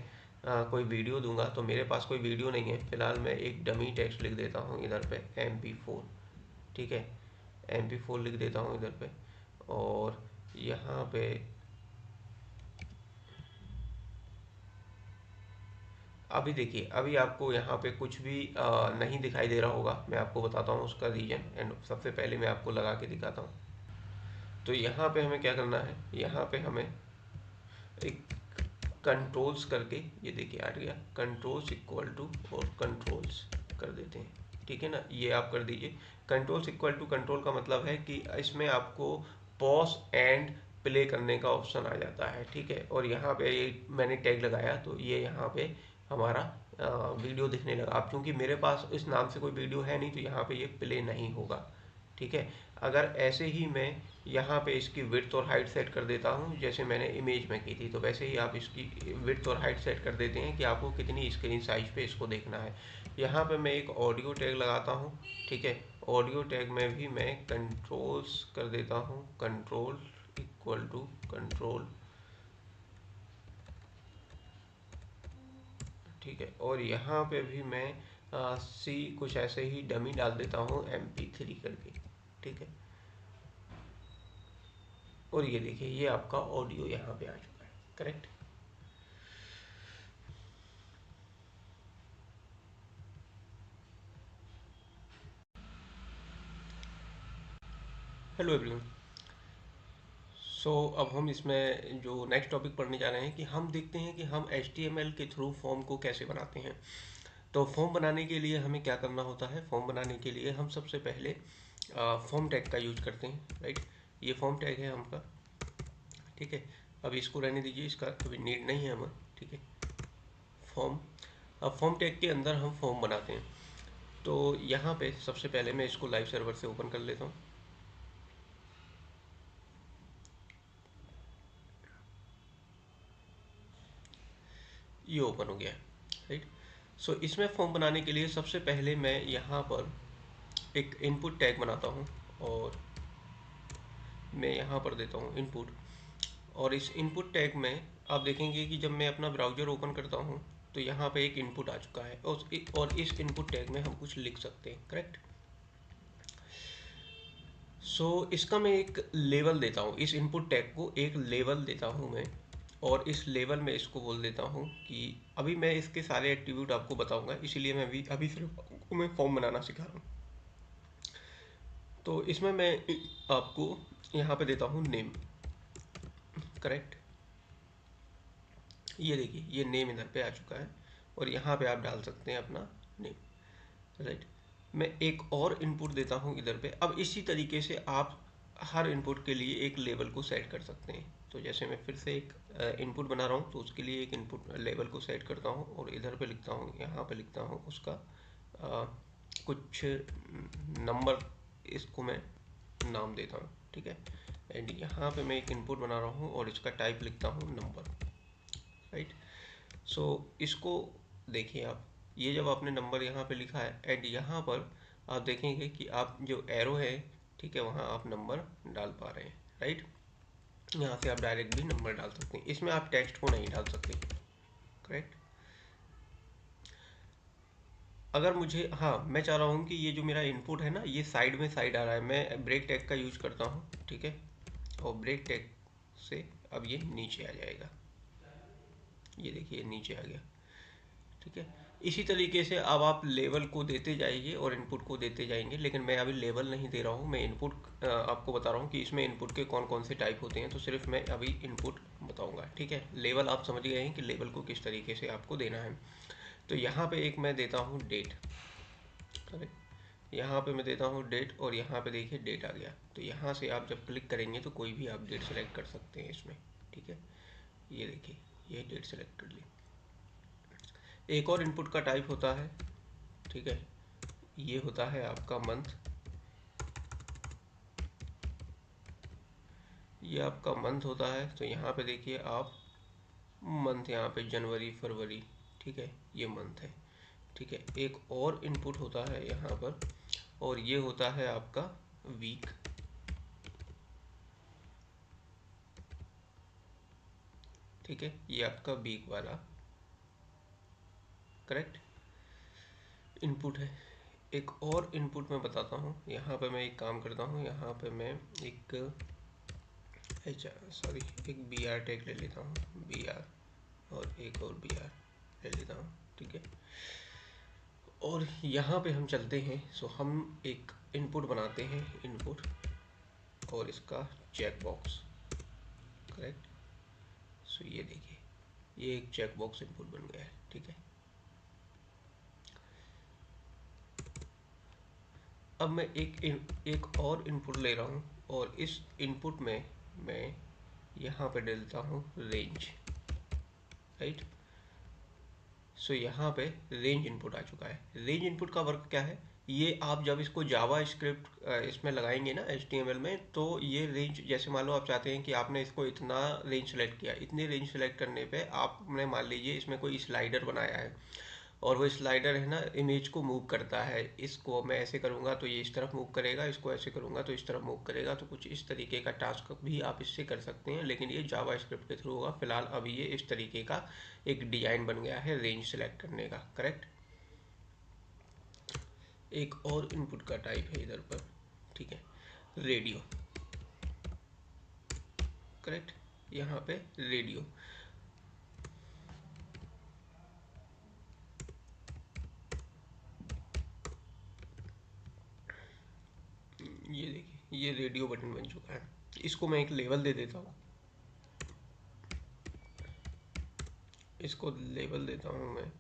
कोई वीडियो दूंगा। तो मेरे पास कोई वीडियो नहीं है फिलहाल, मैं एक डमी टेक्स्ट लिख देता हूँ इधर पे MP4। ठीक है, MP4 लिख देता हूँ इधर पे और यहाँ पे अभी देखिए, अभी आपको यहाँ पे कुछ भी नहीं दिखाई दे रहा होगा। मैं आपको बताता हूँ उसका रीजन एंड सबसे पहले मैं आपको लगा के दिखाता हूँ। तो यहाँ पे हमें क्या करना है, यहाँ पे हमें एक कंट्रोल्स करके, ये देखिए आ गया कंट्रोल्स इक्वल टू और कंट्रोल्स कर देते हैं। ठीक है ना, ये आप कर दीजिए। कंट्रोल्स इक्वल टू कंट्रोल का मतलब है कि इसमें आपको पॉज एंड प्ले करने का ऑप्शन आ जाता है। ठीक है, और यहाँ पे ये मैंने टैग लगाया तो ये यहाँ पे हमारा वीडियो दिखने लगा। अब चूंकि मेरे पास इस नाम से कोई वीडियो है नहीं तो यहाँ पे ये प्ले नहीं होगा। ठीक है, अगर ऐसे ही मैं यहाँ पे इसकी विड्थ और हाइट सेट कर देता हूँ जैसे मैंने इमेज में की थी, तो वैसे ही आप इसकी विड्थ और हाइट सेट कर देते हैं कि आपको कितनी स्क्रीन साइज पे इसको देखना है। यहाँ पे मैं एक ऑडियो टैग लगाता हूँ। ठीक है, ऑडियो टैग में भी मैं कंट्रोल्स कर देता हूँ, कंट्रोल इक्वल टू कंट्रोल। ठीक है, और यहाँ पे भी मैं सी कुछ ऐसे ही डमी डाल देता हूँ MP3 करके। ठीक है, और ये देखिए, ये आपका ऑडियो यहाँ पे आ चुका है। करेक्ट। Hello everyone. सो अब हम इसमें जो नेक्स्ट टॉपिक पढ़ने जा रहे हैं कि हम देखते हैं कि हम HTML के थ्रू फॉर्म को कैसे बनाते हैं। तो फॉर्म बनाने के लिए हमें क्या करना होता है, फॉर्म बनाने के लिए हम सबसे पहले फॉर्म टैग का यूज करते हैं। राइट, ये फॉर्म टैग है हमका। ठीक है, अब इसको रहने दीजिए, इसका अभी नीड नहीं है हमें। ठीक है, फॉर्म, अब फॉर्म टैग के अंदर हम फॉर्म बनाते हैं। तो यहाँ पे सबसे पहले मैं इसको लाइव सर्वर से ओपन कर लेता हूँ। ये ओपन हो गया है। राइट, सो इसमें फॉर्म बनाने के लिए सबसे पहले मैं यहाँ पर एक इनपुट टैग बनाता हूँ और मैं यहाँ पर देता हूँ इनपुट। और इस इनपुट टैग में आप देखेंगे कि जब मैं अपना ब्राउज़र ओपन करता हूँ तो यहाँ पे एक इनपुट आ चुका है और इस इनपुट टैग में हम कुछ लिख सकते हैं। करेक्ट, सो इसका मैं एक लेवल देता हूँ, इस इनपुट टैग को एक लेवल देता हूँ मैं। और इस लेवल में इसको बोल देता हूँ कि अभी मैं इसके सारे एट्रीब्यूट आपको बताऊंगा, इसीलिए मैं अभी सिर्फ आपको मैं फॉर्म बनाना सिखा रहा हूँ। तो इसमें मैं आपको यहाँ पे देता हूँ नेम। करेक्ट, ये देखिए ये नेम इधर पे आ चुका है और यहाँ पे आप डाल सकते हैं अपना नेम, राइट। मैं एक और इनपुट देता हूँ इधर पे। अब इसी तरीके से आप हर इनपुट के लिए एक लेवल को सेट कर सकते हैं। तो जैसे मैं फिर से एक इनपुट बना रहा हूँ तो उसके लिए एक इनपुट लेवल को सेट करता हूँ और इधर पे लिखता हूँ, यहाँ पे लिखता हूँ उसका कुछ नंबर, इसको मैं नाम देता हूँ, ठीक है। एंड यहाँ पे मैं एक इनपुट बना रहा हूँ और इसका टाइप लिखता हूँ नंबर, राइट। सो इसको देखिए आप, ये जब आपने नंबर यहाँ पे लिखा है एंड यहाँ पर आप देखेंगे कि आप जो एरो है, ठीक है, वहाँ आप नंबर डाल पा रहे हैं, राइट। यहाँ से आप डायरेक्ट भी नंबर डाल सकते हैं, इसमें आप टेक्स्ट को नहीं डाल सकते, करेक्ट। अगर मुझे, हाँ, मैं चाह रहा हूँ कि ये जो मेरा इनपुट है ना ये साइड में साइड आ रहा है, मैं ब्रेक टैग का यूज करता हूँ, ठीक है। और ब्रेक टैग से अब ये नीचे आ जाएगा, ये देखिए नीचे आ गया, ठीक है। इसी तरीके से अब आप लेवल को देते जाइए और इनपुट को देते जाएंगे, लेकिन मैं अभी लेवल नहीं दे रहा हूँ, मैं इनपुट आपको बता रहा हूँ कि इसमें इनपुट के कौन कौन से टाइप होते हैं, तो सिर्फ मैं अभी इनपुट बताऊँगा, ठीक है। लेवल आप समझ गए हैं कि लेवल को किस तरीके से आपको देना है। तो यहाँ पे एक मैं देता हूँ डेट, करेक्ट। यहाँ पे मैं देता हूँ डेट और यहाँ पे देखिए डेट आ गया। तो यहाँ से आप जब क्लिक करेंगे तो कोई भी आप डेट सेलेक्ट कर सकते हैं इसमें, ठीक है। ये देखिए ये डेट सेलेक्ट कर ली। एक और इनपुट का टाइप होता है, ठीक है, ये होता है आपका मंथ। ये आपका मंथ होता है, तो यहाँ पे देखिए आप मंथ, यहाँ पे जनवरी फरवरी, ठीक है, ये मंथ है, ठीक है। एक और इनपुट होता है यहाँ पर और ये होता है आपका वीक, ठीक है, ये आपका वीक वाला, करेक्ट, इनपुट है। एक और इनपुट मैं बताता हूँ, यहाँ पे मैं एक काम करता हूँ, यहाँ पे मैं एक एक बी आर टैग ले लेता हूँ, बी आर, और एक और बी आर ले लेता हूँ, ठीक है। और यहाँ पे हम चलते हैं, सो हम एक इनपुट बनाते हैं, इनपुट और इसका चेक बॉक्स, करेक्ट। सो ये देखिए ये एक चेक बॉक्स इनपुट बन गया है, ठीक है। अब मैं एक और इनपुट ले रहा हूँ और इस इनपुट में मैं यहाँ पे डालता हूँ रेंज, राइट। सो यहाँ पे रेंज इनपुट आ चुका है। रेंज इनपुट का वर्क क्या है, ये आप जब इसको जावा स्क्रिप्ट इसमें लगाएंगे ना HTML में, तो ये रेंज, जैसे मान लो आप चाहते हैं कि आपने इसको इतना रेंज सेलेक्ट किया, इतने रेंज सेलेक्ट करने पे आपने मान लीजिए इसमें कोई स्लाइडर बनाया है और वो स्लाइडर है ना इमेज को मूव करता है, इसको मैं ऐसे करूँगा तो ये इस तरफ मूव करेगा, इसको ऐसे करूँगा तो इस तरफ मूव करेगा, तो कुछ इस तरीके का टास्क भी आप इससे कर सकते हैं, लेकिन ये जावा स्क्रिप्ट के थ्रू होगा। फिलहाल अभी ये इस तरीके का एक डिजाइन बन गया है रेंज सेलेक्ट करने का, करेक्ट। एक और इनपुट का टाइप है इधर पर, ठीक है, रेडियो, करेक्ट। यहाँ पे रेडियो, ये देखिए ये रेडियो बटन बन चुका है। इसको मैं एक लेवल दे देता हूँ, इसको लेवल देता हूँ मैं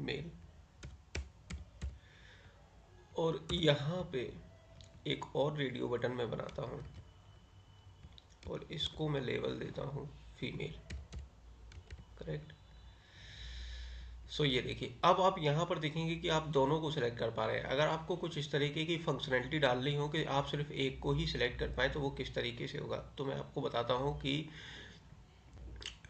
मेल, और यहाँ पे एक और रेडियो बटन मैं बनाता हूँ और इसको मैं लेवल देता हूँ फीमेल, करेक्ट। सो ये देखिए अब आप यहाँ पर देखेंगे कि आप दोनों को सिलेक्ट कर पा रहे हैं। अगर आपको कुछ इस तरीके की फंक्शनैलिटी डालनी हो कि आप सिर्फ एक को ही सिलेक्ट कर पाएँ तो वो किस तरीके से होगा, तो मैं आपको बताता हूँ कि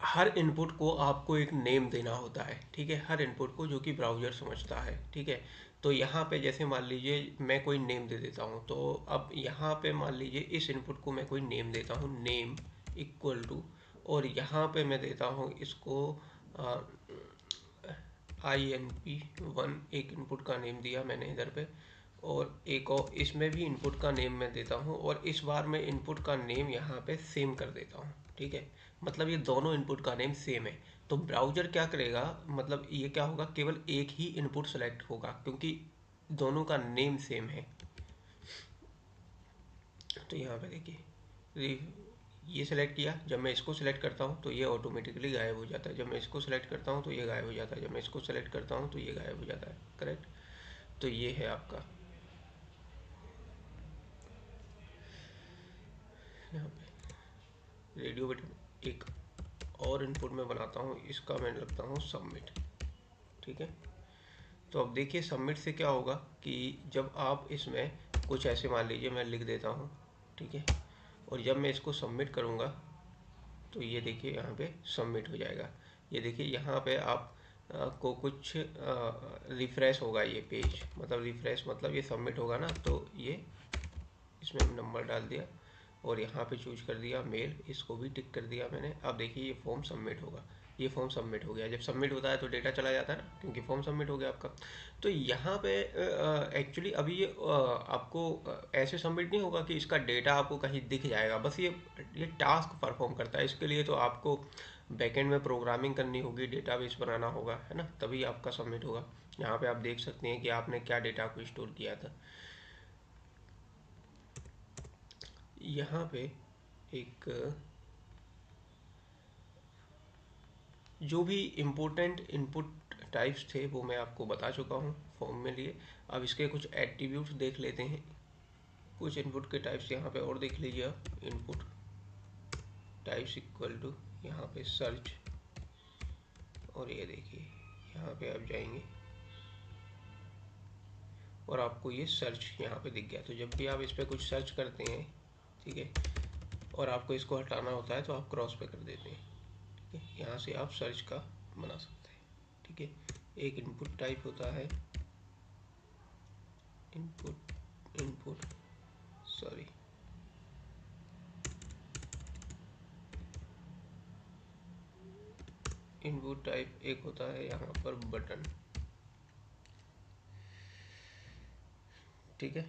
हर इनपुट को आपको एक नेम देना होता है, ठीक है, हर इनपुट को, जो कि ब्राउज़र समझता है, ठीक है। तो यहाँ पे जैसे मान लीजिए मैं कोई नेम दे देता हूँ, तो अब यहाँ पे मान लीजिए इस इनपुट को मैं कोई नेम देता हूँ, नेम इक्वल टू, और यहाँ पे मैं देता हूँ इसको INP1, एक इनपुट का नेम दिया मैंने इधर पे, और एक और इसमें भी इनपुट का नेम मैं देता हूँ, और इस बार मैं इनपुट का नेम यहाँ पे सेम कर देता हूँ, ठीक है। मतलब ये दोनों इनपुट का नेम सेम है, तो ब्राउज़र क्या करेगा, मतलब ये क्या होगा, केवल एक ही इनपुट सेलेक्ट होगा क्योंकि दोनों का नेम सेम है। तो यहाँ पे देखिए ये सिलेक्ट किया, जब मैं इसको सिलेक्ट करता हूँ तो ये ऑटोमेटिकली गायब हो जाता है, जब मैं इसको सिलेक्ट करता हूँ तो ये गायब हो जाता है, जब मैं इसको सिलेक्ट करता हूँ तो ये गायब हो जाता है। करेक्ट। तो ये है आपका यहाँ पे रेडियो बटन। एक और इनपुट में बनाता हूँ, इसका मैं लगता हूँ सबमिट। ठीक है। तो अब देखिए सबमिट से क्या होगा कि जब आप इसमें कुछ ऐसे मान लीजिए मैं लिख देता हूँ, ठीक है, और जब मैं इसको सबमिट करूँगा तो ये देखिए यहाँ पे सबमिट हो जाएगा। ये देखिए यहाँ पे आप को कुछ रिफ़्रेश होगा ये पेज, मतलब रिफ़्रेश मतलब ये सबमिट होगा ना, तो ये इसमें नंबर डाल दिया और यहाँ पे चूज कर दिया मेल, इसको भी टिक कर दिया मैंने। अब देखिए ये फॉर्म सबमिट होगा, ये फॉर्म सबमिट हो गया। जब सबमिट होता है तो डेटा चला जाता है ना, क्योंकि फॉर्म सबमिट हो गया आपका। तो यहाँ पे एक्चुअली अभी ये आपको ऐसे सबमिट नहीं होगा कि इसका डेटा आपको कहीं दिख जाएगा, बस ये टास्क परफॉर्म करता है। इसके लिए तो आपको बैकएंड में प्रोग्रामिंग करनी होगी, डेटाबेस बनाना होगा, है ना, तभी आपका सबमिट होगा। यहाँ पे आप देख सकते हैं कि आपने क्या डेटा को स्टोर किया था। यहाँ पे एक जो भी इम्पोर्टेंट इनपुट टाइप्स थे वो मैं आपको बता चुका हूँ फॉर्म में लिए। अब इसके कुछ एट्रीब्यूट्स देख लेते हैं, कुछ इनपुट के टाइप्स यहाँ पे और देख लीजिए आप। इनपुट टाइप्स इक्वल टू यहाँ पे सर्च, और ये देखिए यहाँ पे आप जाएंगे और आपको ये सर्च यहाँ पे दिख गया। तो जब भी आप इस पर कुछ सर्च करते हैं, ठीक है, और आपको इसको हटाना होता है तो आप क्रॉस पे कर देते हैं। ठीक है, यहाँ से आप सर्च का बना सकते हैं। ठीक है, एक इनपुट टाइप होता है input input sorry input type एक होता है यहाँ पर बटन। ठीक है,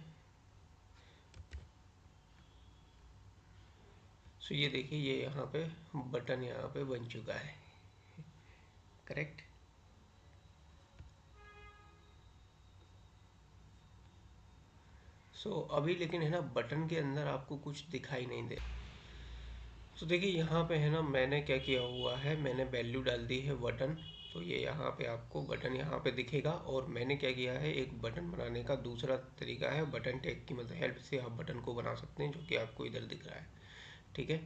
सो ये देखिए ये यहाँ पे बटन यहाँ पे बन चुका है। करेक्ट। सो अभी लेकिन है ना बटन के अंदर आपको कुछ दिखाई नहीं दे। तो देखिए यहाँ पे है ना मैंने क्या किया हुआ है, मैंने वैल्यू डाल दी है बटन। तो ये यहाँ पे आपको बटन यहाँ पे दिखेगा। और मैंने क्या किया है, एक बटन बनाने का दूसरा तरीका है, बटन टैग की मदद हेल्प से आप बटन को बना सकते हैं, जो कि आपको इधर दिख रहा है। ठीक है,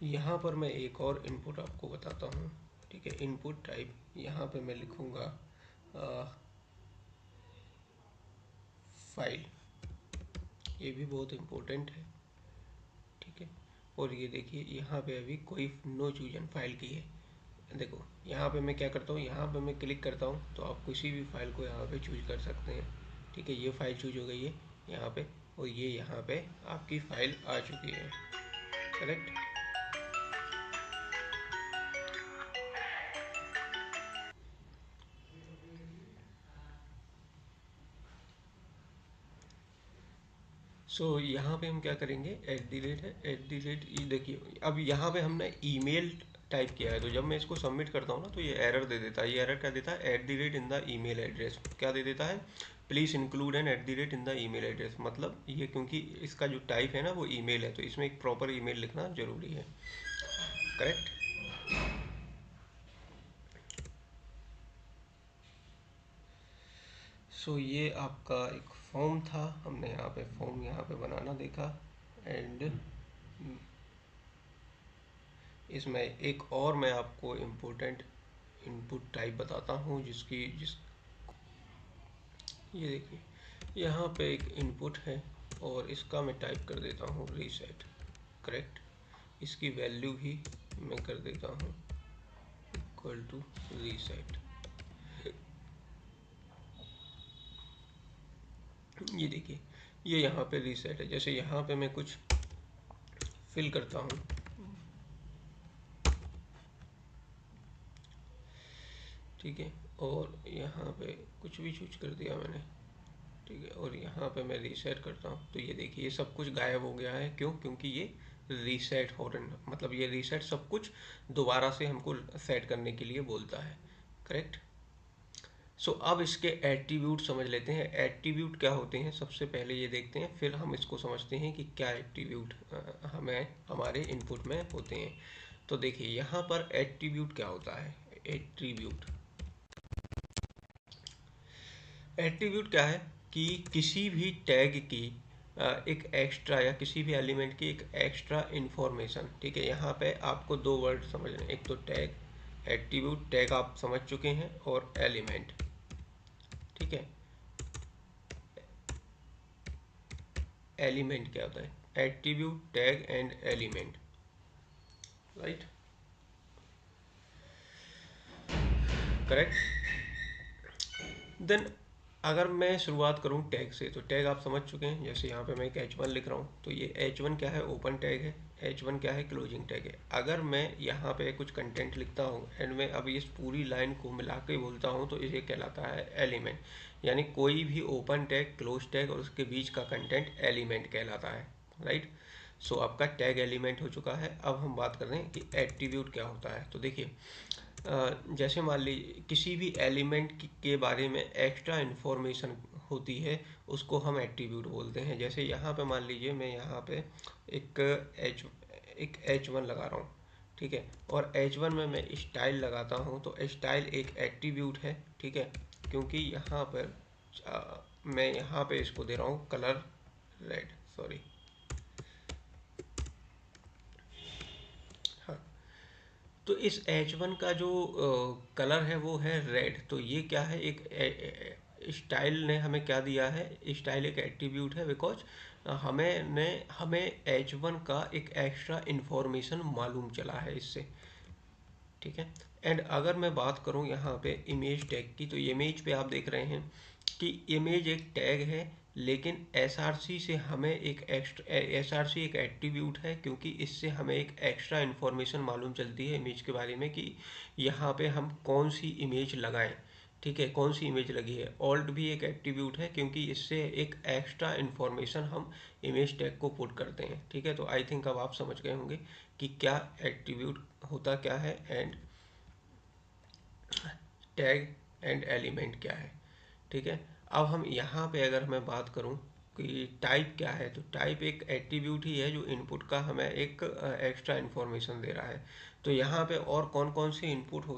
यहाँ पर मैं एक और इनपुट आपको बताता हूँ। ठीक है, इनपुट टाइप यहाँ पे मैं लिखूँगा फाइल। ये भी बहुत इम्पोर्टेंट है। ठीक है, और ये देखिए यहाँ पे अभी कोई नो चूजन फाइल की है। देखो यहाँ पे मैं क्या करता हूँ, यहाँ पे मैं क्लिक करता हूँ तो आप किसी भी फाइल को यहाँ पे चूज कर सकते हैं। ठीक है, ये फाइल चूज हो गई है यहाँ पे, और ये यहाँ पे आपकी फाइल आ चुकी है। करेक्ट। सो यहाँ पे हम क्या करेंगे, एट दी रेट है, एट दी रेट, ये देखिए अब यहाँ पे हमने ईमेल टाइप किया है, तो जब मैं इसको सबमिट करता हूँ ना तो ये एरर दे देता है। ये एरर क्या देता है, at the rate in the email address. क्या दे देता है, please include an at the rate in the email address. मतलब ये क्योंकि इसका जो टाइप है ना वो ईमेल है, तो इसमें एक प्रॉपर ईमेल लिखना जरूरी है। करेक्ट। सो ये आपका एक फॉर्म था, हमने यहाँ पे फॉर्म यहाँ पे बनाना देखा। एंड इसमें एक और मैं आपको इम्पोर्टेंट इनपुट टाइप बताता हूँ, जिस ये देखिए यहाँ पे एक इनपुट है और इसका मैं टाइप कर देता हूँ रीसेट। करेक्ट। इसकी वैल्यू भी मैं कर देता हूँ इक्वल टू रीसेट। ये देखिए ये यहाँ पे रीसेट है। जैसे यहाँ पे मैं कुछ फिल करता हूँ, ठीक है, और यहाँ पे कुछ भी चूज कर दिया मैंने, ठीक है, और यहाँ पे मैं रीसेट करता हूँ तो ये देखिए ये सब कुछ गायब हो गया है। क्यों, क्योंकि ये रीसेट हो रहा, मतलब ये रीसेट सब कुछ दोबारा से हमको सेट करने के लिए बोलता है। करेक्ट। सो अब इसके एट्रीब्यूट समझ लेते हैं। एट्रीब्यूट क्या होते हैं सबसे पहले ये देखते हैं, फिर हम इसको समझते हैं कि क्या एट्रीब्यूट हमें हमारे इनपुट में होते हैं। तो देखिए यहाँ पर एट्रीब्यूट क्या होता है। एट्रीब्यूट एट्रीब्यूट क्या है कि किसी भी टैग की एक एक्स्ट्रा या किसी भी एलिमेंट की एक एक्स्ट्रा इंफॉर्मेशन। ठीक है, यहाँ पे आपको दो वर्ड समझने, एक तो टैग, एट्रीब्यूट टैग आप समझ चुके हैं, और एलिमेंट। ठीक है, एलिमेंट क्या होता है, attribute tag and element, right, correct. Then अगर मैं शुरुआत करूं टैग से, तो टैग आप समझ चुके हैं। जैसे यहाँ पे मैं एक H1 लिख रहा हूँ, तो ये H1 क्या है, ओपन टैग है। H1 क्या है, क्लोजिंग टैग है। अगर मैं यहाँ पे कुछ कंटेंट लिखता हूँ एंड मैं अब इस पूरी लाइन को मिला के बोलता हूँ, तो इसे कहलाता है एलिमेंट। यानी कोई भी ओपन टैग, क्लोज टैग और उसके बीच का कंटेंट एलिमेंट कहलाता है, राइट। सो आपका टैग एलिमेंट हो चुका है। अब हम बात कर रहे हैं कि एट्रीब्यूट क्या होता है। तो देखिए जैसे मान लीजिए किसी भी एलिमेंट के बारे में एक्स्ट्रा इन्फॉर्मेशन होती है, उसको हम एट्रीब्यूट बोलते हैं। जैसे यहाँ पे मान लीजिए मैं यहाँ पे एक एच एक H1 लगा रहा हूँ, ठीक है, और H1 में मैं स्टाइल लगाता हूँ, तो स्टाइल एक एट्रीब्यूट है, ठीक है, क्योंकि यहाँ पर मैं यहाँ पे इसको दे रहा हूँ कलर रेड, सॉरी, हाँ। तो इस H1 का जो कलर है वो है रेड। तो ये क्या है, एक स्टाइल ने हमें क्या दिया है, स्टाइल एक एट्रीब्यूट है, बिकॉज हमें H1 का एक एक्स्ट्रा इंफॉर्मेशन मालूम चला है इससे। ठीक है। एंड अगर मैं बात करूं यहाँ पे इमेज टैग की, तो इमेज पे आप देख रहे हैं कि इमेज एक टैग है, लेकिन एसआरसी से हमें एक एक्स्ट्रा, एसआरसी एक एट्रीब्यूट है, क्योंकि इससे हमें एक एक्स्ट्रा इन्फॉर्मेशन मालूम चलती है इमेज के बारे में कि यहाँ पे हम कौन सी इमेज लगाएं। ठीक है, कौन सी इमेज लगी है। ऑल्ट भी एक एट्रीब्यूट है, क्योंकि इससे एक एक्स्ट्रा इन्फॉर्मेशन हम इमेज टैग को पुट करते हैं। ठीक है, तो आई थिंक अब आप समझ गए होंगे कि क्या एट्रीब्यूट होता क्या है एंड टैग एंड एलिमेंट क्या है। ठीक है। अब हम यहाँ पे अगर मैं बात करूँ कि टाइप क्या है, तो टाइप एक एट्रीब्यूट ही है जो इनपुट का हमें एक एक्स्ट्रा इन्फॉर्मेशन दे रहा है। तो यहाँ पे और कौन कौन से इनपुट हो,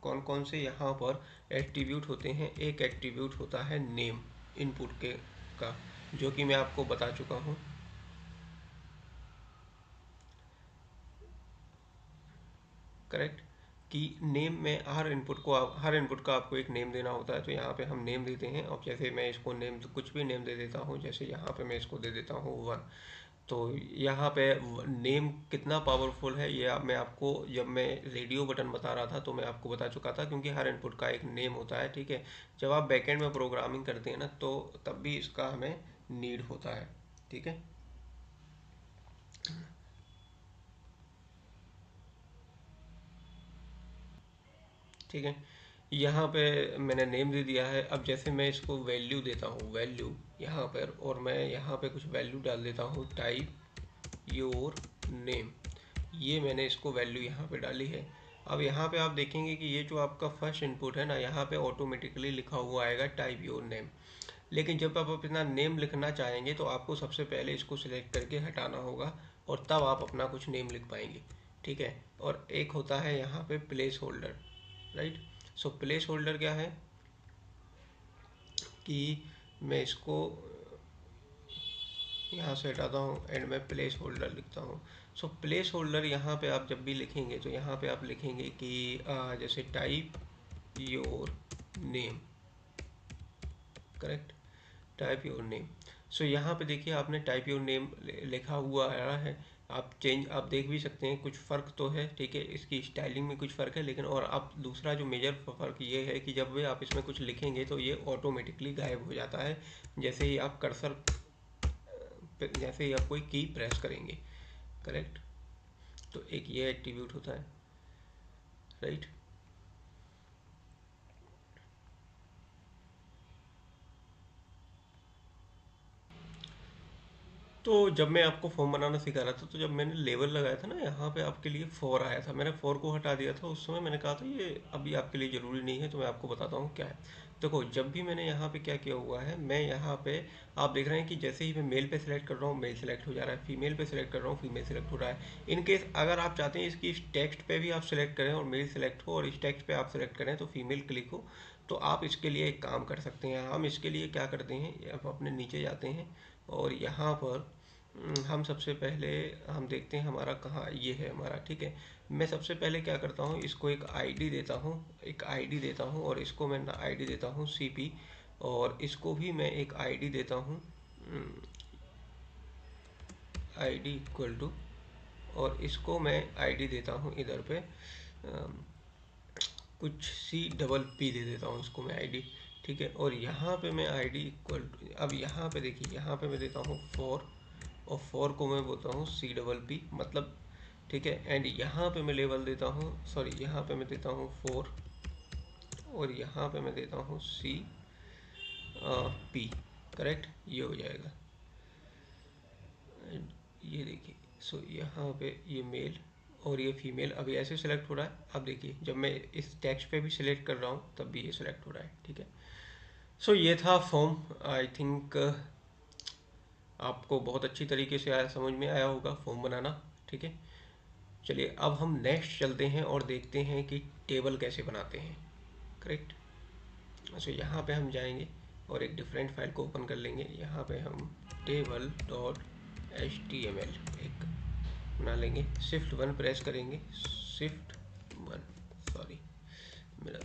कौन कौन से यहाँ पर एट्रीब्यूट होते हैं। एक एट्रीब्यूट होता है नेम, इनपुट के का, जो कि मैं आपको बता चुका हूँ, करेक्ट, कि नेम में हर इनपुट का आपको एक नेम देना होता है। तो यहाँ पे हम नेम देते हैं। अब जैसे मैं इसको नेम, कुछ भी नेम दे देता हूँ, जैसे यहाँ पे मैं इसको दे देता हूँ 1। तो यहाँ पे नेम कितना पावरफुल है ये मैं आपको, जब मैं रेडियो बटन बता रहा था तो मैं आपको बता चुका था, क्योंकि हर इनपुट का एक नेम होता है। ठीक है, जब आप बैकएंड में प्रोग्रामिंग करते हैं ना, तो तब भी इसका हमें नीड होता है। ठीक है, ठीक है, यहाँ पे मैंने नेम दे दिया है। अब जैसे मैं इसको वैल्यू देता हूँ, वैल्यू यहाँ पर, और मैं यहाँ पे कुछ वैल्यू डाल देता हूँ, टाइप योर नेम। ये मैंने इसको वैल्यू यहाँ पे डाली है। अब यहाँ पे आप देखेंगे कि ये जो आपका फर्स्ट इनपुट है ना, यहाँ पे ऑटोमेटिकली लिखा हुआ आएगा टाइप योर नेम। लेकिन जब आप अपना नेम लिखना चाहेंगे, तो आपको सबसे पहले इसको सिलेक्ट करके हटाना होगा, और तब आप अपना कुछ नेम लिख पाएंगे। ठीक है, और एक होता है यहाँ पे place holder, right. So place holder क्या है कि मैं इसको यहाँ से हटाता हूँ एंड मैं प्लेस होल्डर लिखता हूँ। सो प्लेस होल्डर यहाँ पे आप जब भी लिखेंगे, तो यहाँ पे आप लिखेंगे कि जैसे type your name, correct, type your name. So यहाँ पे देखिए आपने टाइप योर नेम लिखा हुआ आ रहा है। आप देख भी सकते हैं कुछ फ़र्क तो है, ठीक है, इसकी स्टाइलिंग में कुछ फ़र्क है, लेकिन और आप दूसरा जो मेजर फ़र्क ये है कि जब भी आप इसमें कुछ लिखेंगे, तो ये ऑटोमेटिकली गायब हो जाता है, जैसे ही आप कर्सर, जैसे ही आप कोई की प्रेस करेंगे, करेक्ट। तो एक ये एट्रीब्यूट होता है, राइट। तो जब मैं आपको फॉर्म बनाना सिखा रहा था, तो जब मैंने लेबल लगाया था ना, यहाँ पे आपके लिए फॉर आया था, मैंने फॉर को हटा दिया था। उस समय मैंने कहा था ये अभी आपके लिए ज़रूरी नहीं है, तो मैं आपको बताता हूँ क्या है। देखो, जब भी मैंने यहाँ पे क्या किया हुआ है, मैं यहाँ पे आप देख रहे हैं कि जैसे ही मैं मेल पे सिलेक्ट कर रहा हूँ, मेल सेलेक्ट हो जा रहा है, फीमेल पे सिलेक्ट कर रहा हूँ, फीमेल सेलेक्ट हो रहा है। इन केस अगर आप चाहते हैं इसकी इस टेक्स्ट पे भी आप सिलेक्ट करें और मेल सेलेक्ट हो, और इस टेक्स्ट पे आप सिलेक्ट करें तो फीमेल क्लिक हो, तो आप इसके लिए एक काम कर सकते हैं। हम इसके लिए क्या करते हैं, आप अपने नीचे जाते हैं और यहाँ पर हम सबसे पहले हम देखते हैं हमारा कहाँ ये है हमारा, ठीक है। मैं सबसे पहले क्या करता हूँ, इसको एक आईडी देता हूँ, एक आईडी देता हूँ, और इसको मैं आईडी देता हूँ सीपी, और इसको भी मैं एक आईडी देता हूँ आईडी इक्वल टू, और इसको मैं आईडी देता हूँ इधर पे अम, कुछ सी डबल पी दे देता हूँ इसको मैं आईडी, ठीक है। और यहाँ पे मैं आईडी इक्वल टू, अब यहाँ पे देखिए, यहाँ पे मैं देता हूँ फोर, और फोर को मैं बोलता हूँ सी डबल पी, मतलब, ठीक है। एंड यहाँ पे मैं लेवल देता हूँ, सॉरी, यहाँ पे मैं देता हूँ फोर, और यहाँ पे मैं देता हूँ सी पी, करेक्ट, ये हो जाएगा। एंड ये देखिए, सो यहाँ पे ये मेल और ये फीमेल अभी ऐसे सेलेक्ट हो रहा है। अब देखिए, जब मैं इस टेक्स्ट पे भी सिलेक्ट कर रहा हूँ तब भी ये सिलेक्ट हो रहा है, ठीक है। सो ये था फॉर्म। आई थिंक आपको बहुत अच्छी तरीके से आया, समझ में आया होगा फॉर्म बनाना, ठीक है। चलिए अब हम नेक्स्ट चलते हैं और देखते हैं कि टेबल कैसे बनाते हैं, करेक्ट। सो यहाँ पे हम जाएंगे और एक डिफरेंट फाइल को ओपन कर लेंगे। यहाँ पे हम टेबल डॉट HTML एक बना लेंगे, शिफ्ट वन प्रेस करेंगे, शिफ्ट वन, सॉरी मेरा,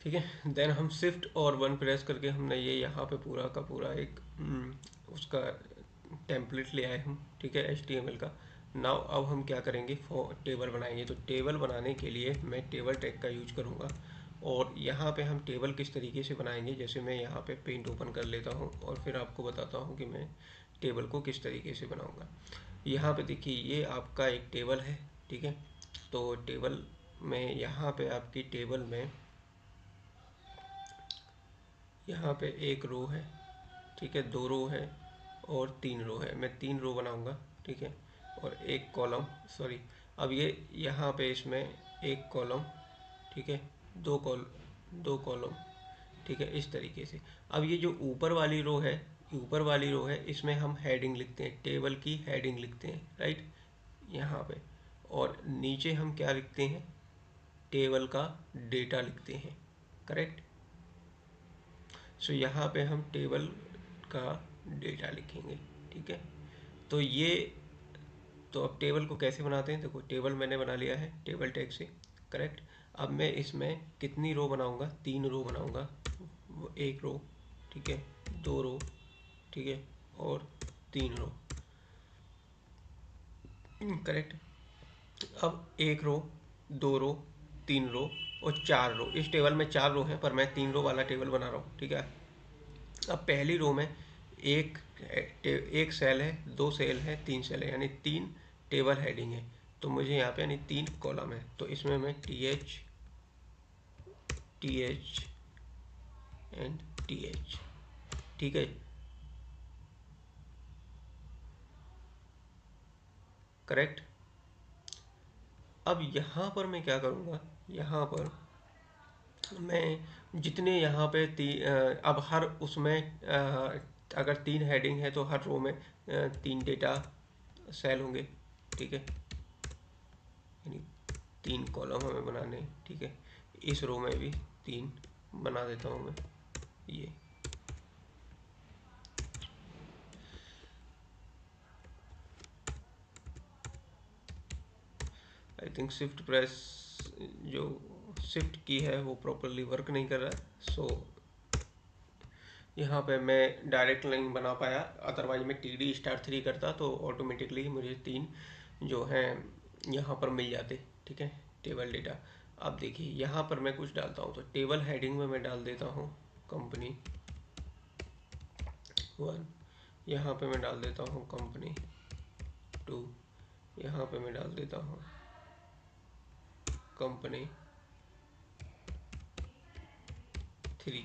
ठीक है। देन हम शिफ्ट और वन प्रेस करके हमने ये यहाँ पे पूरा का पूरा एक उसका टेम्पलेट ले आए हम, ठीक है, HTML का। नाउ अब हम क्या करेंगे, टेबल बनाएंगे। तो टेबल बनाने के लिए मैं टेबल टैग का यूज करूँगा, और यहाँ पे हम टेबल किस तरीके से बनाएंगे, जैसे मैं यहाँ पे पेंट ओपन कर लेता हूँ और फिर आपको बताता हूँ कि मैं टेबल को किस तरीके से बनाऊँगा। यहाँ पे देखिए, ये आपका एक टेबल है, ठीक है। तो टेबल में यहाँ पे आपकी टेबल में यहाँ पे एक रो है, ठीक है, दो रो है और तीन रो है। मैं तीन रो बनाऊंगा, ठीक है, और एक कॉलम, सॉरी, अब ये यहाँ पे इसमें एक कॉलम, ठीक है, दो कॉलम, ठीक है, इस तरीके से। अब ये जो ऊपर वाली रो है, ऊपर वाली रो है, इसमें हम हेडिंग लिखते हैं, टेबल की हेडिंग लिखते हैं, राइट, यहाँ पे। और नीचे हम क्या लिखते हैं, टेबल का डेटा लिखते हैं, करेक्ट। सो यहाँ पे हम टेबल का डेटा लिखेंगे, ठीक है। तो ये, तो अब टेबल को कैसे बनाते हैं, देखो टेबल मैंने बना लिया है टेबल टैग से, करेक्ट। अब मैं इसमें कितनी रो बनाऊंगा, तीन रो बनाऊंगा, एक रो, ठीक है, दो रो, ठीक है, और तीन रो, करेक्ट। अब एक रो, दो रो, तीन रो और चार रो, इस टेबल में चार रो हैं पर मैं तीन रो वाला टेबल बना रहा हूँ, ठीक है। अब पहली रो में एक एक सेल है, दो सेल है, तीन सेल है, यानी तीन टेबल हेडिंग है। तो मुझे यहाँ पे यानी तीन कॉलम है, तो इसमें मैं TH एंड TH, ठीक है, करेक्ट। अब यहाँ पर मैं क्या करूँगा, यहाँ पर मैं जितने यहाँ पे अब हर उसमें अगर तीन हेडिंग है तो हर रो में तीन डेटा सेल होंगे, ठीक है, यानी तीन कॉलम हमें बनाने हैं, ठीक है। इस रो में भी तीन बना देता हूँ मैं, ये, आई थिंक शिफ्ट प्रेस, जो शिफ्ट की है वो प्रॉपरली वर्क नहीं कर रहा है। सो यहाँ पे मैं डायरेक्ट नहीं बना पाया, अदरवाइज मैं TD*3 करता तो ऑटोमेटिकली मुझे तीन जो हैं यहाँ पर मिल जाते, ठीक है, टेबल डेटा। अब देखिए यहाँ पर मैं कुछ डालता हूँ, तो टेबल हेडिंग में मैं डाल देता हूँ कंपनी 1, यहाँ पे मैं डाल देता हूँ कंपनी 2, यहाँ पे मैं डाल देता हूँ कंपनी 3,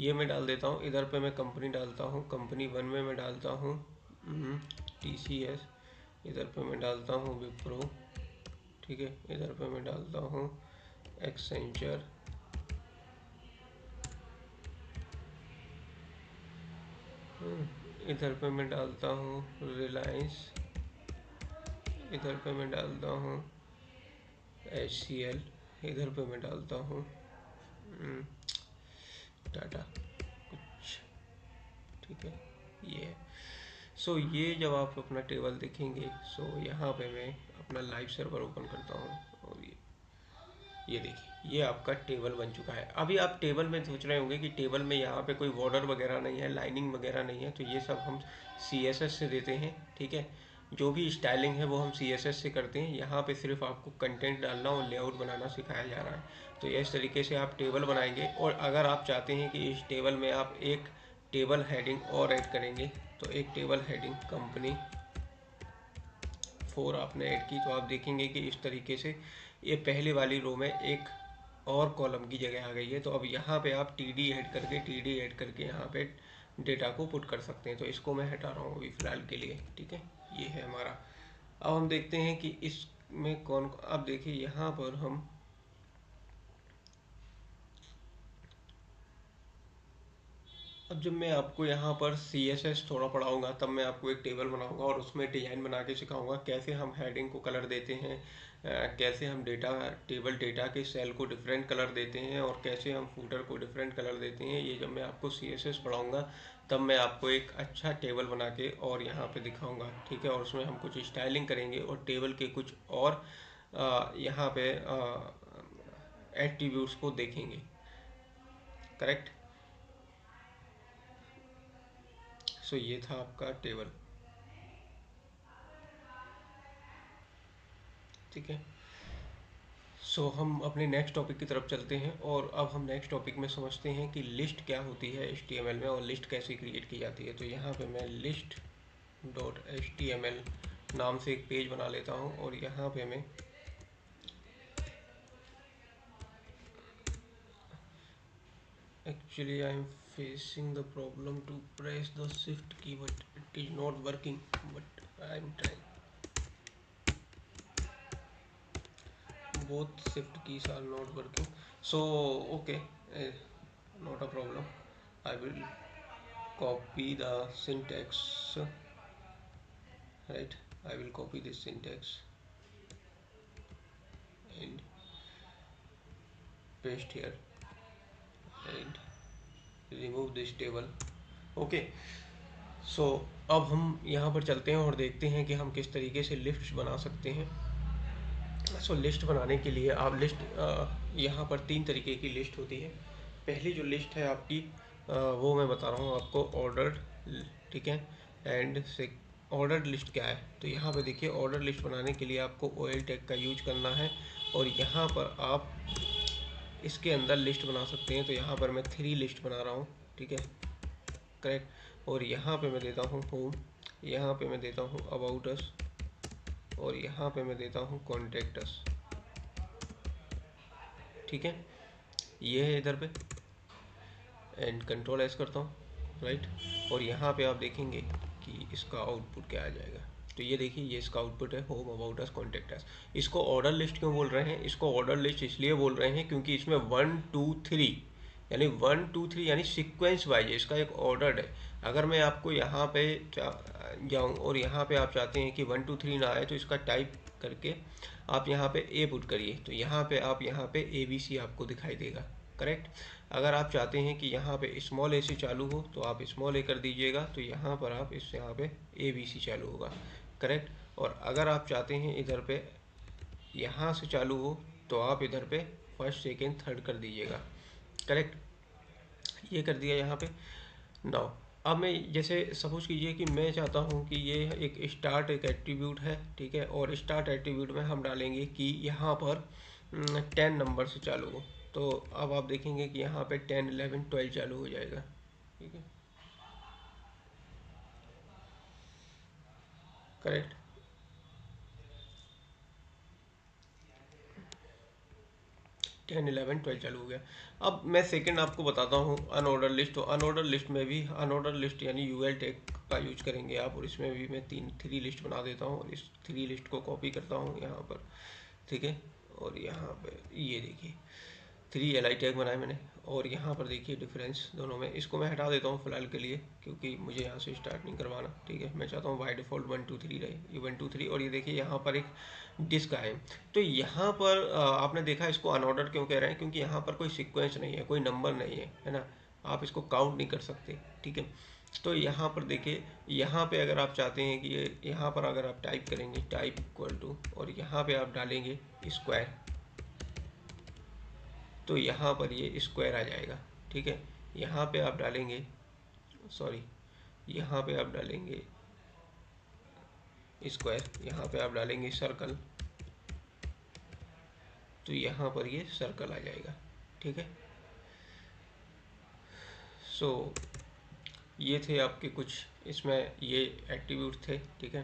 ये मैं डाल देता हूँ। इधर पे मैं कंपनी डालता हूँ, कंपनी 1 में मैं डालता हूँ TCS, इधर पे मैं डालता हूँ विप्रो, ठीक है। इधर पे मैं डालता हूँ एक्सेंचर, इधर पे मैं डालता हूँ रिलायंस, इधर पे मैं डालता हूँ HCL, इधर पे मैं डालता हूँ टाटा कुछ, ठीक है। ये सो ये जब आप अपना टेबल देखेंगे, सो यहाँ पे मैं अपना लाइव सर्वर ओपन करता हूँ और ये देखिए ये आपका टेबल बन चुका है। अभी आप टेबल में सोच रहे होंगे कि टेबल में यहाँ पे कोई बॉर्डर वगैरह नहीं है, लाइनिंग वगैरह नहीं है, तो ये सब हम CSS से देते हैं, ठीक है। जो भी स्टाइलिंग है वो हम CSS से करते हैं। यहाँ पे सिर्फ आपको कंटेंट डालना और लेआउट बनाना सिखाया जा रहा है। तो इस तरीके से आप टेबल बनाएंगे। और अगर आप चाहते हैं कि इस टेबल में आप एक टेबल हेडिंग और ऐड करेंगे, तो एक टेबल हेडिंग कंपनी 4 आपने ऐड की, तो आप देखेंगे कि इस तरीके से ये पहले वाली रो में एक और कॉलम की जगह आ गई है। तो अब यहाँ पे आप TD ऐड करके यहाँ पे डेटा को पुट कर सकते हैं। तो इसको मैं हटा रहा हूँ अभी फ़िलहाल के लिए, ठीक है। ये है हमारा। अब हम देखते हैं कि इसमें कौन, अब देखिए यहाँ पर हम अब जब मैं आपको यहाँ पर CSS थोड़ा पढ़ाऊँगा, तब मैं आपको एक टेबल बनाऊँगा और उसमें डिज़ाइन बना के सिखाऊँगा कैसे हम हेडिंग को कलर देते हैं, कैसे हम टेबल डेटा के सेल को डिफरेंट कलर देते हैं, और कैसे हम फूटर को डिफरेंट कलर देते हैं। ये जब मैं आपको CSS पढ़ाऊँगा तब मैं आपको एक अच्छा टेबल बना के और यहाँ पे दिखाऊँगा, ठीक है। और उसमें हम कुछ स्टाइलिंग करेंगे और टेबल के कुछ और यहाँ पे एट्रीब्यूट्स को देखेंगे, करेक्ट। सो ये था आपका टेबल, ठीक है। सो हम अपने नेक्स्ट टॉपिक की तरफ चलते हैं, और अब हम नेक्स्ट टॉपिक में समझते हैं कि लिस्ट क्या होती है HTML में और लिस्ट कैसे क्रिएट की जाती है। तो यहाँ पे मैं list.html नाम से एक पेज बना लेता हूँ, और यहाँ पे मैं actually I am facing the problem to press the shift key but it is not working, but I am trying. Both shift keys are not working, so okay, not a problem. I will copy the syntax, right. I will copy this syntax and paste here and remove this table, okay. सो अब हम यहाँ पर चलते हैं और देखते हैं कि हम किस तरीके से लिस्ट बना सकते हैं। सो लिस्ट बनाने के लिए आप यहाँ पर 3 तरीके की लिस्ट होती है। पहली जो लिस्ट है आपकी वो मैं बता रहा हूँ आपको, ऑर्डर्ड, ठीक है। एंड से ऑर्डर्ड लिस्ट क्या है, तो यहाँ पे देखिए ऑर्डर लिस्ट बनाने के लिए आपको OL टैग का यूज करना है, और यहाँ पर आप इसके अंदर लिस्ट बना सकते हैं। तो यहाँ पर मैं 3 लिस्ट बना रहा हूँ, ठीक है, करेक्ट। और यहाँ पे मैं देता हूँ होम, यहाँ पे मैं देता हूँ अबाउट अस, और यहाँ पे मैं देता हूँ कॉन्टेक्ट अस, ठीक है। ये है इधर पे, एंड कंट्रोल एस करता हूँ, राइट। और यहाँ पे आप देखेंगे कि इसका आउटपुट क्या आ जाएगा। तो ये देखिए ये इसका आउटपुट है, home about us contact us. इसको ऑर्डर लिस्ट क्यों बोल रहे हैं, इसको ऑर्डर लिस्ट इसलिए बोल रहे हैं क्योंकि इसमें 1 2 3 यानी 1 2 3 यानी सीक्वेंस वाइज इसका एक ऑर्डर है। अगर मैं आपको यहाँ पे जाऊँ और यहाँ पे आप चाहते हैं कि 1 2 3 ना आए, तो इसका टाइप करके आप यहाँ पे ए पुट करिए, तो यहाँ पे आप यहाँ पे ABC आपको दिखाई देगा, करेक्ट। अगर आप चाहते हैं कि यहाँ पे स्मॉल ए से चालू हो, तो आप स्मॉल ए कर दीजिएगा, तो यहाँ पर आप इससे यहाँ पे ABC चालू होगा, करेक्ट। और अगर आप चाहते हैं इधर पे यहाँ से चालू हो, तो आप इधर पे फर्स्ट सेकेंड थर्ड कर दीजिएगा, करेक्ट। ये कर दिया यहाँ पे। नाउ अब मैं जैसे सपोज कीजिए कि मैं चाहता हूँ कि ये एक स्टार्ट एक एट्रीब्यूट है, ठीक है। और स्टार्ट एट्रीब्यूट में हम डालेंगे कि यहाँ पर 10 नंबर से चालू हो, तो अब आप देखेंगे कि यहाँ पे 10, 11, 12 चालू हो जाएगा। ठीक है, करेक्ट। 10, 11, 12 चालू हो गया। अब मैं सेकंड आपको बताता हूँ अनऑर्डर लिस्ट। तो अनऑर्डर लिस्ट में भी अनऑर्डर लिस्ट यानी यूएल टैग का यूज करेंगे आप, और इसमें भी मैं थ्री लिस्ट बना देता हूँ और इस थ्री लिस्ट को कॉपी करता हूँ यहाँ पर। ठीक है, और यहाँ पे ये देखिए 3 LI टैग बनाए मैंने, और यहाँ पर देखिए डिफरेंस दोनों में। इसको मैं हटा देता हूँ फिलहाल के लिए, क्योंकि मुझे यहाँ से स्टार्ट नहीं करवाना। ठीक है, मैं चाहता हूँ बाय डिफ़ॉल्ट 1 2 3 रहे, ये 1 2 3। और ये देखिए यहाँ पर एक डिस्क आए। तो यहाँ पर आपने देखा इसको अनऑर्डर क्यों कह रहे हैं, क्योंकि यहाँ पर कोई सीक्वेंस नहीं है, कोई नंबर नहीं है ना, आप इसको काउंट नहीं कर सकते। ठीक है, तो यहाँ पर देखिए, यहाँ पे अगर आप चाहते हैं कि ये यहाँ पर अगर आप टाइप करेंगे टाइप इक्वल टू, और यहाँ पे आप डालेंगे स्क्वायर, तो यहाँ पर ये स्क्वायर आ जाएगा। ठीक है, यहाँ पे आप डालेंगे, सॉरी, यहाँ पे आप डालेंगे स्क्वायर, यहाँ पे आप डालेंगे सर्कल, तो यहाँ पर ये सर्कल आ जाएगा। ठीक है, सो ये थे आपके कुछ इसमें ये एट्रीब्यूट थे। ठीक है,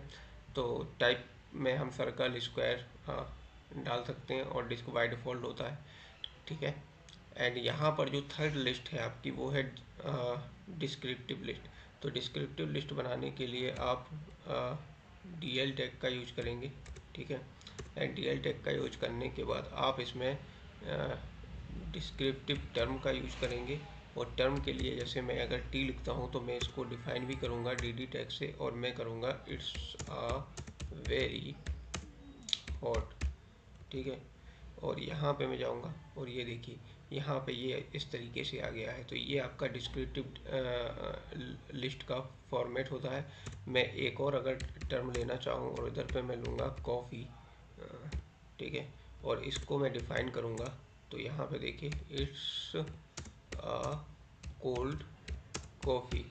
तो टाइप में हम सर्कल स्क्वायर डाल सकते हैं, और डिस्क बाय डिफ़ॉल्ट होता है। ठीक है, एंड यहाँ पर जो थर्ड लिस्ट है आपकी वो है डिस्क्रिप्टिव लिस्ट। तो डिस्क्रिप्टिव लिस्ट बनाने के लिए आप DL टैग का यूज करेंगे। ठीक है, एंड DL टैग का यूज करने के बाद आप इसमें डिस्क्रिप्टिव टर्म का यूज करेंगे। और टर्म के लिए जैसे मैं अगर टी लिखता हूँ तो मैं इसको डिफाइन भी करूँगा DD टैग से, और मैं करूँगा इट्स अ वेरी हॉट। ठीक है, और यहाँ पे मैं जाऊँगा और ये देखिए यहाँ पे ये इस तरीके से आ गया है। तो ये आपका डिस्क्रिप्टिव लिस्ट का फॉर्मेट होता है। मैं एक और अगर टर्म लेना चाहूँ और इधर पे मैं लूँगा कॉफ़ी, ठीक है, और इसको मैं डिफ़ाइन करूँगा। तो यहाँ पे देखिए इट्स अ कोल्ड कॉफ़ी।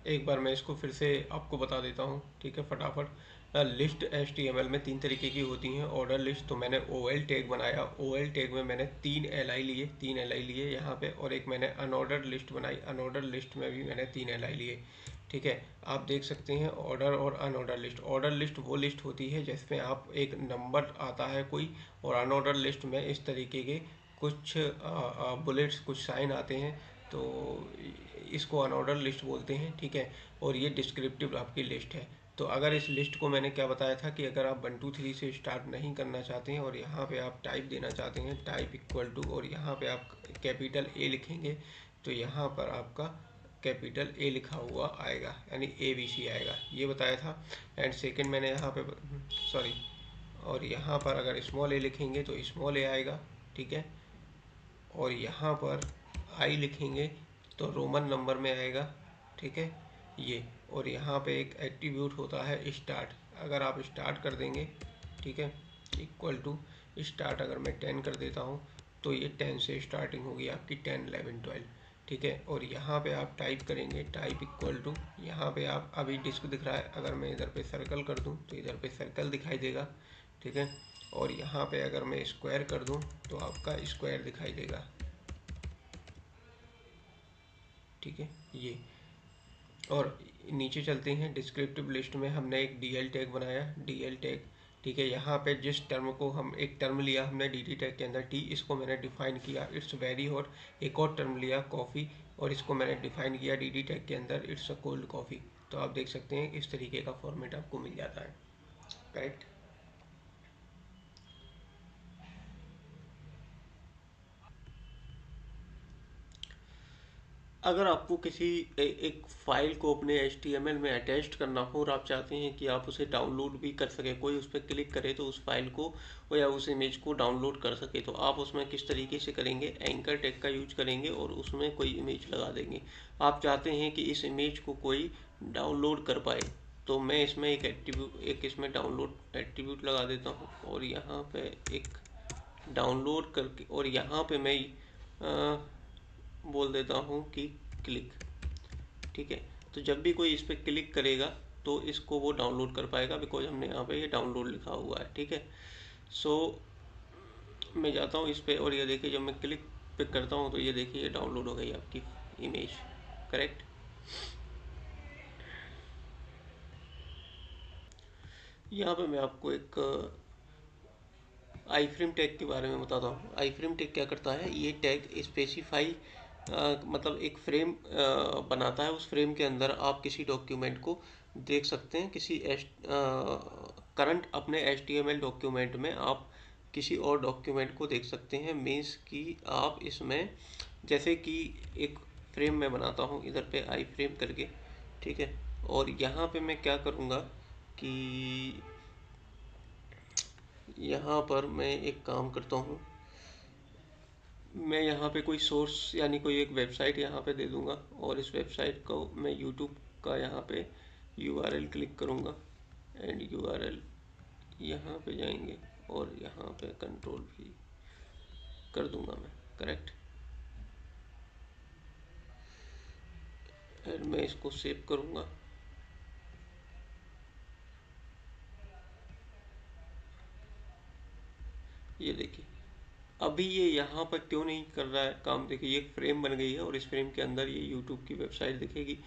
एक बार मैं इसको फिर से आपको बता देता हूँ। ठीक है, फटाफट। लिस्ट HTML में 3 तरीके की होती हैं। ऑर्डर लिस्ट, तो मैंने OL टैग बनाया, OL टैग में मैंने 3 LI लिए यहाँ पे, और एक मैंने अनऑर्डर लिस्ट बनाई, अनऑर्डर लिस्ट में भी मैंने 3 LI लिए। ठीक है, आप देख सकते हैं ऑर्डर और अनऑर्डर लिस्ट। ऑर्डर लिस्ट वो लिस्ट होती है जिसमें आप एक नंबर आता है कोई, और अनऑर्डर लिस्ट में इस तरीके के कुछ बुलेट्स, कुछ साइन आते हैं, तो इसको अनऑर्डर लिस्ट बोलते हैं। ठीक है, और ये डिस्क्रिप्टिव आपकी लिस्ट है। तो अगर इस लिस्ट को मैंने क्या बताया था कि अगर आप 1 2 3 से स्टार्ट नहीं करना चाहते हैं और यहाँ पे आप टाइप देना चाहते हैं टाइप इक्वल टू, और यहाँ पे आप कैपिटल A लिखेंगे, तो यहाँ पर आपका कैपिटल A लिखा हुआ आएगा, यानी ABC आएगा, ये बताया था। एंड सेकंड मैंने यहाँ पे, सॉरी, और यहाँ पर अगर स्मॉल a लिखेंगे तो स्मॉल a आएगा। ठीक है, और यहाँ पर आई लिखेंगे तो रोमन नंबर में आएगा। ठीक है, ये, और यहाँ पे एक एट्रीब्यूट होता है स्टार्ट, अगर आप स्टार्ट कर देंगे, ठीक है, इक्वल टू स्टार्ट, अगर मैं 10 कर देता हूँ तो ये 10 से स्टार्टिंग होगी आपकी, 10 11 12। ठीक है, और यहाँ पे आप टाइप करेंगे टाइप इक्वल टू, यहाँ पे आप अभी डिस्क दिख रहा है, अगर मैं इधर पे सर्कल कर दूँ तो इधर पे सर्कल दिखाई देगा। ठीक है, और यहाँ पे अगर मैं स्क्वायर कर दूँ तो आपका स्क्वायर दिखाई देगा। ठीक है, ये, और नीचे चलते हैं डिस्क्रिप्टिव लिस्ट में हमने एक DL टैग बनाया, DL टैग। ठीक है, यहाँ पे जिस टर्म को हम एक टर्म लिया हमने DD टैग के अंदर टी, इसको मैंने डिफाइन किया इट्स वेरी हॉट। एक और टर्म लिया कॉफ़ी, और इसको मैंने डिफाइन किया DD टैग के अंदर इट्स अ कोल्ड कॉफ़ी। तो आप देख सकते हैं इस तरीके का फॉर्मेट आपको मिल जाता है। करेक्ट। अगर आपको किसी एक फाइल को अपने HTML में अटैच करना हो और आप चाहते हैं कि आप उसे डाउनलोड भी कर सके, कोई उस पर क्लिक करे तो उस फाइल को या उस इमेज को डाउनलोड कर सके, तो आप उसमें किस तरीके से करेंगे, एंकर टैग का यूज करेंगे और उसमें कोई इमेज लगा देंगे। आप चाहते हैं कि इस इमेज को कोई डाउनलोड कर पाए, तो मैं इसमें एक एट्रीब्यूट, एक इसमें डाउनलोड एट्रीब्यूट लगा देता हूँ, और यहाँ पे एक डाउनलोड करके और यहाँ पे मैं बोल देता हूँ कि क्लिक। ठीक है, तो जब भी कोई इस पर क्लिक करेगा तो इसको वो डाउनलोड कर पाएगा, बिकॉज हमने यहाँ पे ये डाउनलोड लिखा हुआ है। ठीक है, सो मैं जाता हूँ इस पे और ये देखिए जब मैं क्लिक पे करता हूँ तो ये देखिए ये डाउनलोड हो गई आपकी इमेज। करेक्ट। यहाँ पे मैं आपको एक आई फ्रेम टैग के बारे में बताता हूँ। आई फ्रेम टैग क्या करता है, ये टैग स्पेसिफाई मतलब एक फ्रेम बनाता है। उस फ्रेम के अंदर आप किसी डॉक्यूमेंट को देख सकते हैं। किसी करंट अपने HTML डॉक्यूमेंट में आप किसी और डॉक्यूमेंट को देख सकते हैं। मीन्स कि आप इसमें जैसे कि एक फ्रेम मैं बनाता हूँ इधर पे आई फ्रेम करके। ठीक है, और यहाँ पे मैं क्या करूँगा कि यहाँ पर मैं एक काम करता हूँ, मैं यहाँ पे कोई सोर्स यानी कोई एक वेबसाइट यहाँ पे दे दूँगा और इस वेबसाइट को मैं यूट्यूब का यहाँ पे URL क्लिक करूँगा एंड URL यहाँ पे जाएंगे और यहाँ पे कंट्रोल भी कर दूँगा मैं। करेक्ट, एंड मैं इसको सेव करूँगा। ये देखिए अभी ये यहाँ पर क्यों नहीं कर रहा है काम, देखिए ये एक फ्रेम बन गई है और इस फ्रेम के अंदर ये यूट्यूब की वेबसाइट दिखेगी।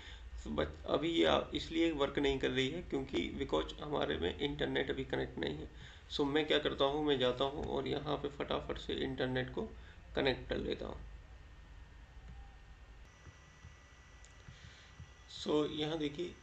बट अभी ये इसलिए वर्क नहीं कर रही है क्योंकि बिकॉज हमारे में इंटरनेट अभी कनेक्ट नहीं है। सो मैं क्या करता हूँ, मैं जाता हूँ और यहाँ पे फटाफट से इंटरनेट को कनेक्ट कर लेता हूँ। सो यहाँ देखिए